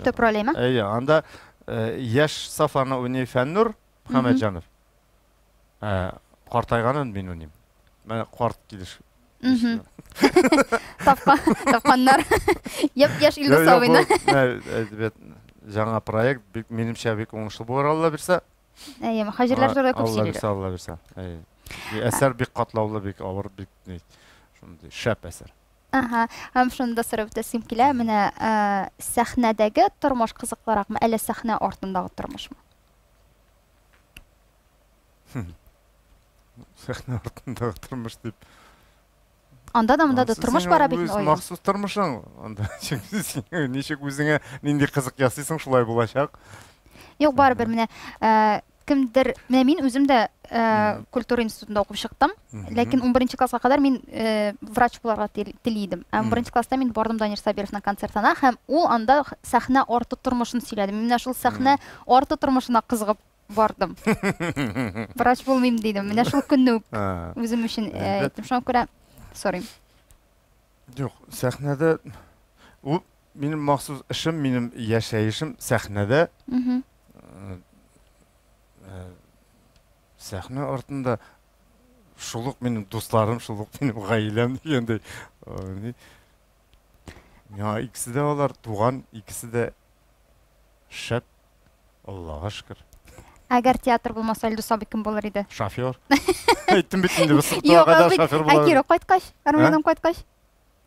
Speaker 1: Төп роль эме?
Speaker 2: Анда яшь Сафаны уйный Фәннур Мөхәммәтҗанов. Картайганын мин уйныйм. Мен карт килеш.
Speaker 1: Тапқаннар. Яп-яш Илдус абыйны.
Speaker 2: Жаңа проект менимчә бик уңышлы булыр, Алла бирсә.
Speaker 1: Хәҗерләр зурда күп сөйлиләр.
Speaker 2: Алла бирсә. Әсәр бик катлаулы, бик авыр, бик шундый шәп әсәр.
Speaker 1: Һәм шунда сорап тәсим килә, менә сәхнәдәге тормыш кызыклыракмы, әллә сәхнә артындагы тормышмы?
Speaker 2: Сәхнә артындагы тормыш дип.
Speaker 1: Анда да монда да тормыш бара бит ой.
Speaker 2: Махсус тормышың. Анда ничек үзеңә нинди кызык ясыйсың, шулай булачак.
Speaker 1: Юк, барыбер менә кемдер, менә мин үзем дә культура институтында укып чыктым, ләкин 11нче класска кадәр мин врач буларга телидем. 11нче класста мин бардым Данир Сабировның концертына һәм ул анда сәхнә арты тормышын сөйләде. Мин менә шул сәхнә арты тормышына кызыгып бардым. Врач булмыйм дидем. Менә шул көнне үзем өчен әйттем. Шуңа күрә сорыйм.
Speaker 2: Юк, сәхнәдә ул минем махсус эшем, минем яшәешем сәхнәдә. Сәхнә артында шулык минем дусларым, шулык минем гаиләм дигәндәй. Я, икесе дә алар туган, икесе дә шәп. Аллага шөкер.
Speaker 1: Әгәр театр булмаса, Илдус абый кем булыр иде?
Speaker 2: Шофер. Әйттем бит инде, бу кадәр шофер булыр.
Speaker 1: Кире кайткач, армиядан кайткач.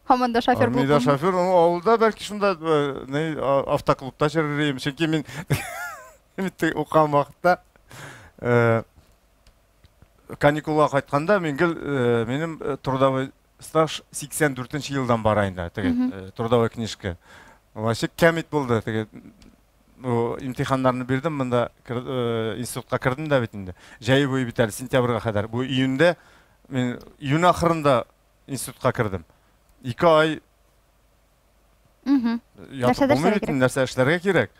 Speaker 1: Һаман да шофер булды.
Speaker 2: Армияда шофер, авылда бәлки шунда автоклубта йөрим. Чөнки мин укыган вакытта каникулга кайтканда минем трудовой стаж 84нче елдан бара инде. Трудовой книжка. Вообще кәмит булды. Имтиханнарны бирдем, монда институтка кирдем дә бит инде. Җәй буе бит әле сентябрьгә кадәр. Бу июньдә мин июнь ахырында институтка кирдем. 2 ай нәрсә эшләргә кирәк.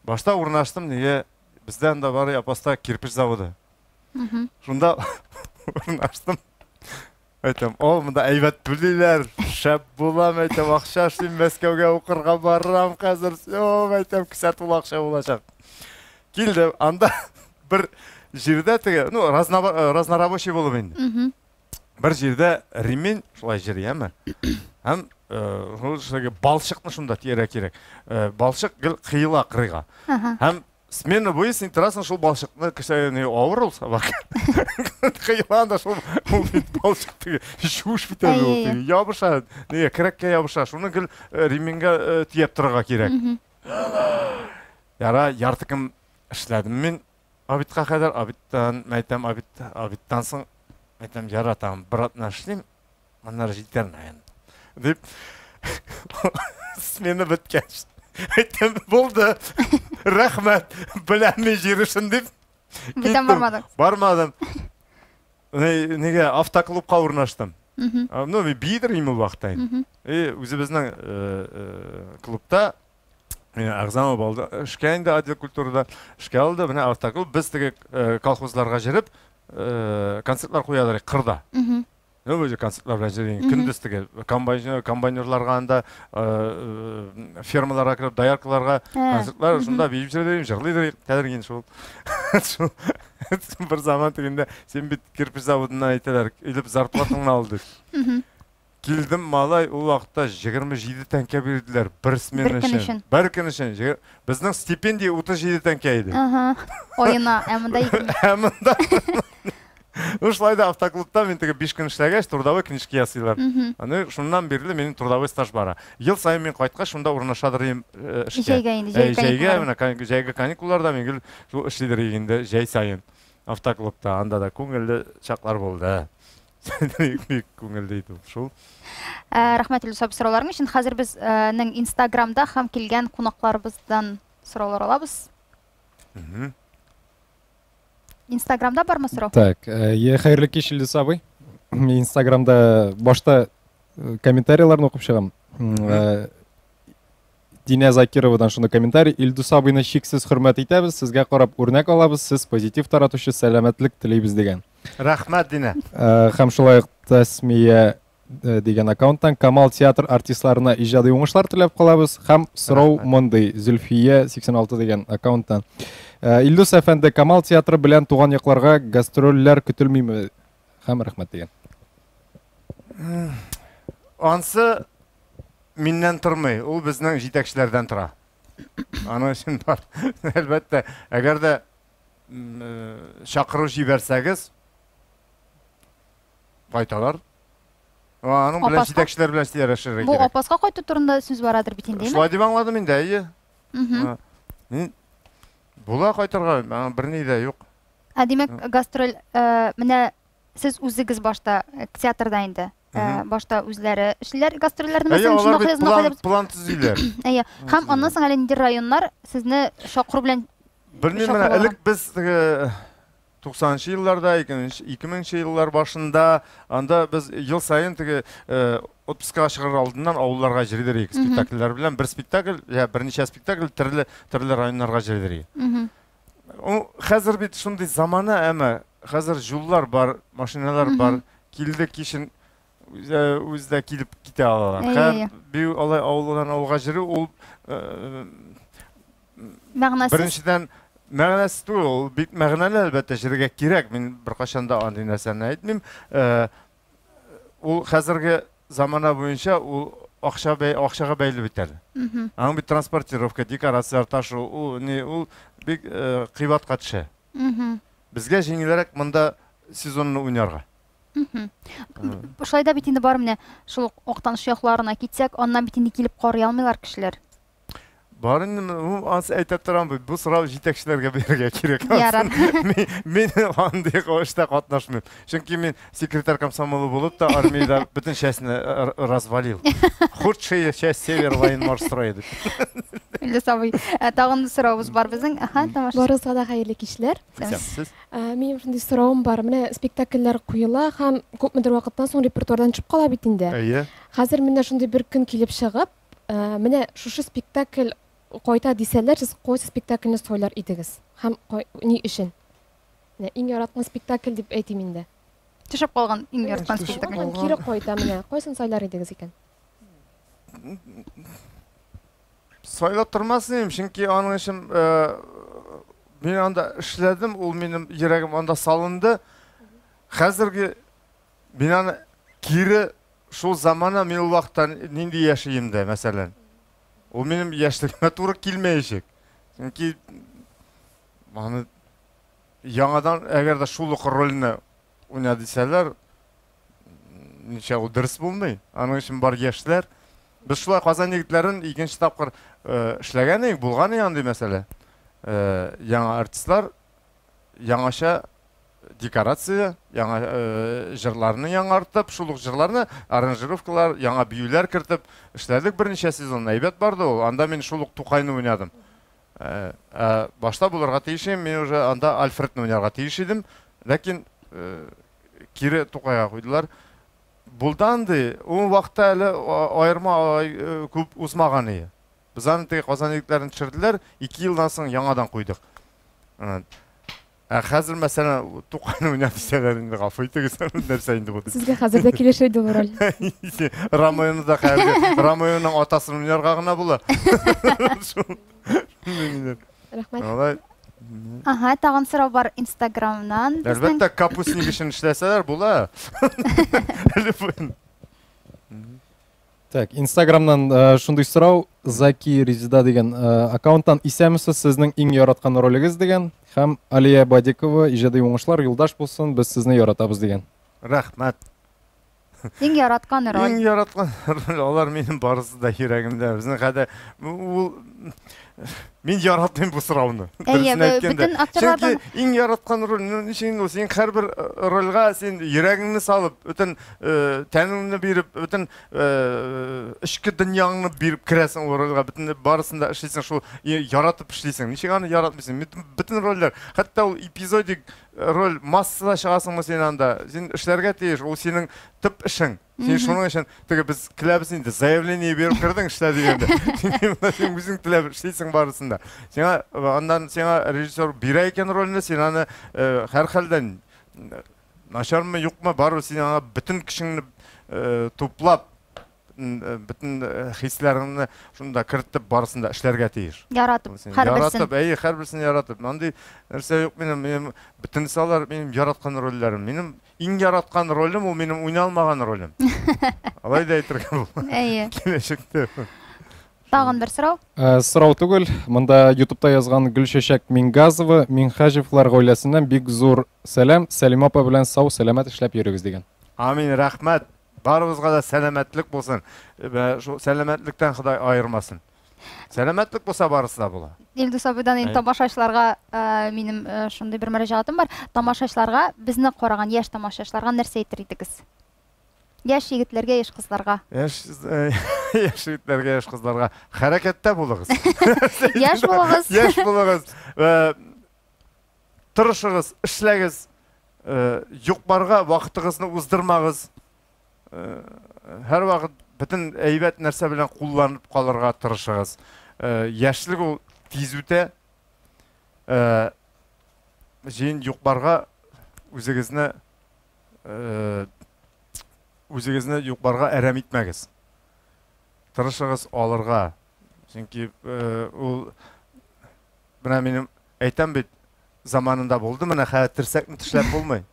Speaker 2: Башта урнаштым, нигә бездә анда бар Апаста кирпич заводы. Шунда урнаштым. Әйтәм, монда әйбәт түлиләр, шәп булам, әйтәм, акча эшлим, Мәскәүгә укырга барам хәзер. Әйтәм, кисәт ул акча булачак. Килдем, анда бер җирдә теге, разнорабочий булып инде. Бер җирдә ремень шулай җирәме? Һәм шул балчыкны шунда тиярә кирәк. Балчык кыйла кырыйга. Һәм смена буе син торасың шул балчыкны кешене авыр ул сабак. Кыйланда шул балчык шуш бит ул. Ябыша, нигә кирәккә ябыша. Шуны гел ремеңгә тиеп торырга кирәк. Яра ярты кем эшләдем мин абитка кадәр, абиттан мәйтәм, абиттан соң мәйтәм яратам, братна эшлим, моннар җитәрнәен. Дип смена беткәч. Әйтәм, булды. Рәхмәт. Беләм җирешен дип.
Speaker 1: Битәм бармадым.
Speaker 2: Бармадым. Нигә автоклубка урнаштым. Бидер ул вакытта. Үзебезнең клубта агзамы булды. Эшкә инде отдел культурада эшкә алды. Менә автоклуб без теге колхозларга җиреп концертлар куядыр кырда. Böyle konsertler bence kündüzteki kombaynörlarga anda firmalara kirip dayarkılarga konsertler şunda bir şeyler jırlıydı tədərgin şol. Bir zaman teginde sen bit kirpich zavodundan aytdılar, ilip zarplatını aldık. Kildim malay o vaqtda 27 тәңкә бирделәр bir smena өчен. Bir көн өчен. Безнең стипендия 37 тәңкә иде.
Speaker 1: Oyuna, әмында.
Speaker 2: Ушылай да автоклубта мен теге 5 көн эшләгәч трудовой книжка ясыйлар. Аны шуннан бирле минем трудовой стаж бара. Ел сайын мен кайткач шунда урнашадыр эшкә. Җәйгә каникулларда мен шул эшлидер инде җәй сайын автоклубта. Анда да күңелле чаклар булды. Бик күңелле иде шул.
Speaker 1: Рәхмәт Илдус абый сорауларың өчен. Хәзер безнең Инстаграмда һәм килгән кунакларыбыздан сораулар алабыз. Инстаграмда бармы сорау?
Speaker 3: Так, хәерле кич Илдус абый. Инстаграмда башта комментарийларны укып чыгам. Динә Закировадан шуны комментарий: Илдус абыйны чиксез хөрмәт итәбез, сезгә карап үрнәк алабыз, сез позитив таратучы, сәламәтлек телибез дигән.
Speaker 2: Рәхмәт Динә.
Speaker 3: Һәм шулай ук Тасмия дигән аккаунттан Камал театр артистларына иҗади уңышлар теләп калабыз. Һәм сорау мондый: Зөлфия 86 дигән аккаунттан. Илдус әфәнде, Камал театры белән туган якларга гастрольләр көтелмиме? Һәм рәхмәт дигән.
Speaker 2: Ансы миннән тормый, ул безнең җитәкчеләрдән тора. Аның өчен бар. Әлбәттә, әгәр дә чакыру җибәрсәгез, кайталар. Аның белән җитәкчеләр белән сөйләшергә кирәк.
Speaker 1: Бу апаска кайту турында сүз барадыр бит инде.
Speaker 2: Шулай дип аңладым инде, әйе. Мин була кайтырга, берни дә юк.
Speaker 1: Димәк, гастроль, менә сез үзегез башта театрда инде. Башта үзләре эшләр гастрольләрне мәсәлән шундый хезмәт
Speaker 2: план төзиләр.
Speaker 1: Әйе. Һәм аннан соң әле инде районнар сезне шакыру белән
Speaker 2: Белмим, менә элек без 90-нчы елларда, 2000-нчы еллар башында анда біз ел сайын теге отпускка чыгар алдыннан авылларга җирдерик спектакльләр белән бер спектакль, берничә спектакль төрле районнарга җирдерик. Хәзер бит шундый замана, әмма хәзер юллар бар, машиналар бар, килде кишен үздә килеп китә алалар. Һәм бу алай авылдан авылга җире ул беренчедән мәгънәсе түгел, бик мәгънәле әлбәттә җиргә кирәк. Мин беркайчан да андый нәрсәне әйтмим. Ул хәзерге замана буенча ул акчага бәйле бит әле. Аның бит транспортировка, декорация ташу, ул бик кыйбатка төшә. Безгә җиңелрәк монда сезонны уйнарга.
Speaker 1: Шулай да бит инде бар менә шул Актаныш якларына китсәк, аннан бит инде килеп карый алмыйлар кешеләр.
Speaker 2: Барын ансы әйтеп торам, бу сорау җитәкчеләргә бирергә кирәк.
Speaker 1: Ярар.
Speaker 2: Мин андый эштә катнашмыйм. Чөнки мин секретарь комсомолы булып та армиядә бөтен частьне развалил. Худшая часть Север военморстроя дип.
Speaker 1: Илсабый, тагын соравыбыз бар безнең. Тамаш.
Speaker 4: Барыгызга да хәерле кичләр. Минем шундый соравым бар. Менә спектакльләр куела һәм күпмедер вакыттан соң репертуардан чыгып кала бит инде. Хәзер менә шундый бер көн килеп чыгып, менә шушы спектакль кайта дисәләр, сез кайсы спектакльне сойлар идегез? Һәм ни өчен? Менә иң яраткан спектакль дип әйтим инде.
Speaker 1: Төшеп калган иң яраткан спектакль.
Speaker 4: Кире кайта менә, кайсын сойлар идегез икән?
Speaker 2: Сойлап тормасым, чөнки аның өчен мин анда эшләдем, ул минем йөрәгем анда салынды. Хәзерге мин аны кире шул замана мин ул вакытта нинди яшәйм дә, мәсәлән. Ул минем яшьлегемә туры килмәячәк. Чөнки аны яңадан әгәр дә шул ук рольне уйна дисәләр, ничә ул дөрес булмый. Аның өчен бар яшьләр. Без шулай Казан егетләрен икенче тапкыр эшләгән идек, булган янды мәсәлә. Яңа артистлар, яңаша декорация, яңа җырларны яңартып, шул ук җырларны аранжировкалар, яңа биюләр кертеп эшләдек берничә сезон. Әйбәт барды ул. Анда мин шул ук Тукайны уйнадым. Башта булырга тиеш идем, мин уже анда Альфредны уйнарга тиеш идем, ләкин кире Тукайга куйдылар. Булданды, ул вакытта әле аерма күп узмаган иде. Без аны теге Казан егетләрен төшерделәр, 2 елдан соң яңадан куйдык. Хәзер мәсәлән Тукайны уйнап дисәләр инде гафу итегез, нәрсә инде бу.
Speaker 4: Сезгә хәзер дә килешә иде бу роль.
Speaker 2: Ромеоны да хәзер Ромеоның атасын уйнарга гына була.
Speaker 4: Рәхмәт.
Speaker 1: Тагын сорау бар Инстаграмнан.
Speaker 2: Әлбәттә, капустник өчен эшләсәләр була.
Speaker 3: Так, Инстаграмнан шундый сорау, Заки Резида дигән аккаунттан исәмсез сезнең иң яраткан ролегез дигән, һәм Алия Бадикова иҗади уңышлар, юлдаш булсын, без сезне яратабыз дигән.
Speaker 2: Рәхмәт.
Speaker 1: Иң яраткан роль.
Speaker 2: Иң яраткан роль, алар минем барысы да йөрәгемдә. Безнең хәдә ул мин яратмыйм бу сорауны.
Speaker 1: Бөтен актерлардан
Speaker 2: иң яраткан роль, ничек ул син һәрбер рольгә син йөрәгеңне салып, бөтен тәнеңне биреп, бөтен ички дөньяңны биреп керәсең ул рольгә, бөтен барысын да эшлисең, шул яратып эшлисең. Ничек аны яратмыйсың? Бөтен рольләр, хәтта ул эпизодик роль массада чыгасыңмы син анда? Син эшләргә тиеш, ул синең төп эшең. Син шуның өчен теге без кләбез инде заявление биреп кирдең эшлә дигәндә. Син үзең теләп эшлисең барысында. Сиңа андан сиңа режиссер бирә икән рольне, син аны һәр хәлдән начармы юкмы бару син аңа бөтен кешеңне туплап бүтін хисләреңне шунда кертеп барысында эшләргә тиеш.
Speaker 1: Яратып, һәрберсен.
Speaker 2: Яратып, һәрберсен яратып. Андый нәрсә юк минем бүтән салар минем яраткан рольләрем. Минем иң яраткан ролем ул минем уйналмаган ролем. Алай да әйтергә була. Киләчәктә.
Speaker 1: Тагын бер сорау.
Speaker 3: Сорау түгел. Монда YouTube'та язган Гөлчәчәк Мингазова, Минхаҗевлар гаиләсеннән бик зур сәлам. Сәлимә апа белән сау, сәламәт эшләп йөрегез дигән.
Speaker 2: Амин, рәхмәт. Барыбызга да сәламәтлек булсын. Шу сәламәтлектән Ходай айырмасын. Сәламәтлек булса барысы да була.
Speaker 1: Илдус абыйдан инде тамашачыларга минем шундый бер мөрәҗәгатым бар. Тамашачыларга, безне караган яшь тамашачыларга нәрсә әйтер идегез? Яшь егетләргә, яшь кызларга.
Speaker 2: Яшь егетләргә, яшь кызларга хәрәкәттә булыгыз.
Speaker 1: Яшь булыгыз.
Speaker 2: Яшь булыгыз. Тырышыгыз, эшләгез. Юк-барга вакытыгызны уздырмагыз. Һәр вакыт бүтән әйбәт нәрсә белән кулланып калырга тырышыгыз. Яшьлек ул тиз үтә. Җин юк-барга үзегезне юк-барга әрәм итмәгез. Тырышыгыз алырга. Чөнки ул менә минем әйтәм бит заманында булды, менә хәзер терсәкне тешләп булмый.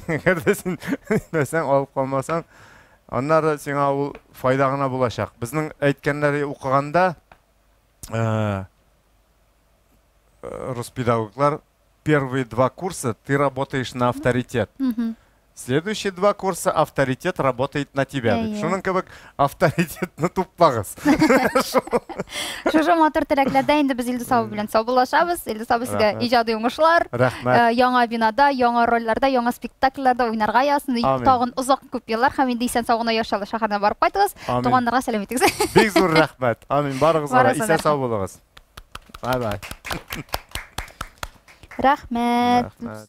Speaker 2: Кәрдәсен мәсән алып калмасаң, аннары сиңа ул файда гына булачак. Безнең әйткәннәре укыганда рус педагоглар первые 2 курса ты работаешь на авторитет. Следующие 2 курса авторитет работает на тебя. Шуның кебек авторитетны туплагыз.
Speaker 1: Шушы матур теләкләрдә инде без Илдус абый белән саубуллашабыз. Илдус абый сезгә иҗади уңышлар. Яңа бинада, яңа рольләрдә, яңа спектакльләрдә уйнарга ясын. Тагын озак күп еллар һәм инде исән сагына яшәле шәһәренә барып кайтыгыз. Туганнарга сәлам итегез.
Speaker 2: Бик зур рәхмәт. Амин. Барыгызга исән сау булыгыз. Бай-бай.
Speaker 1: Рәхмәт.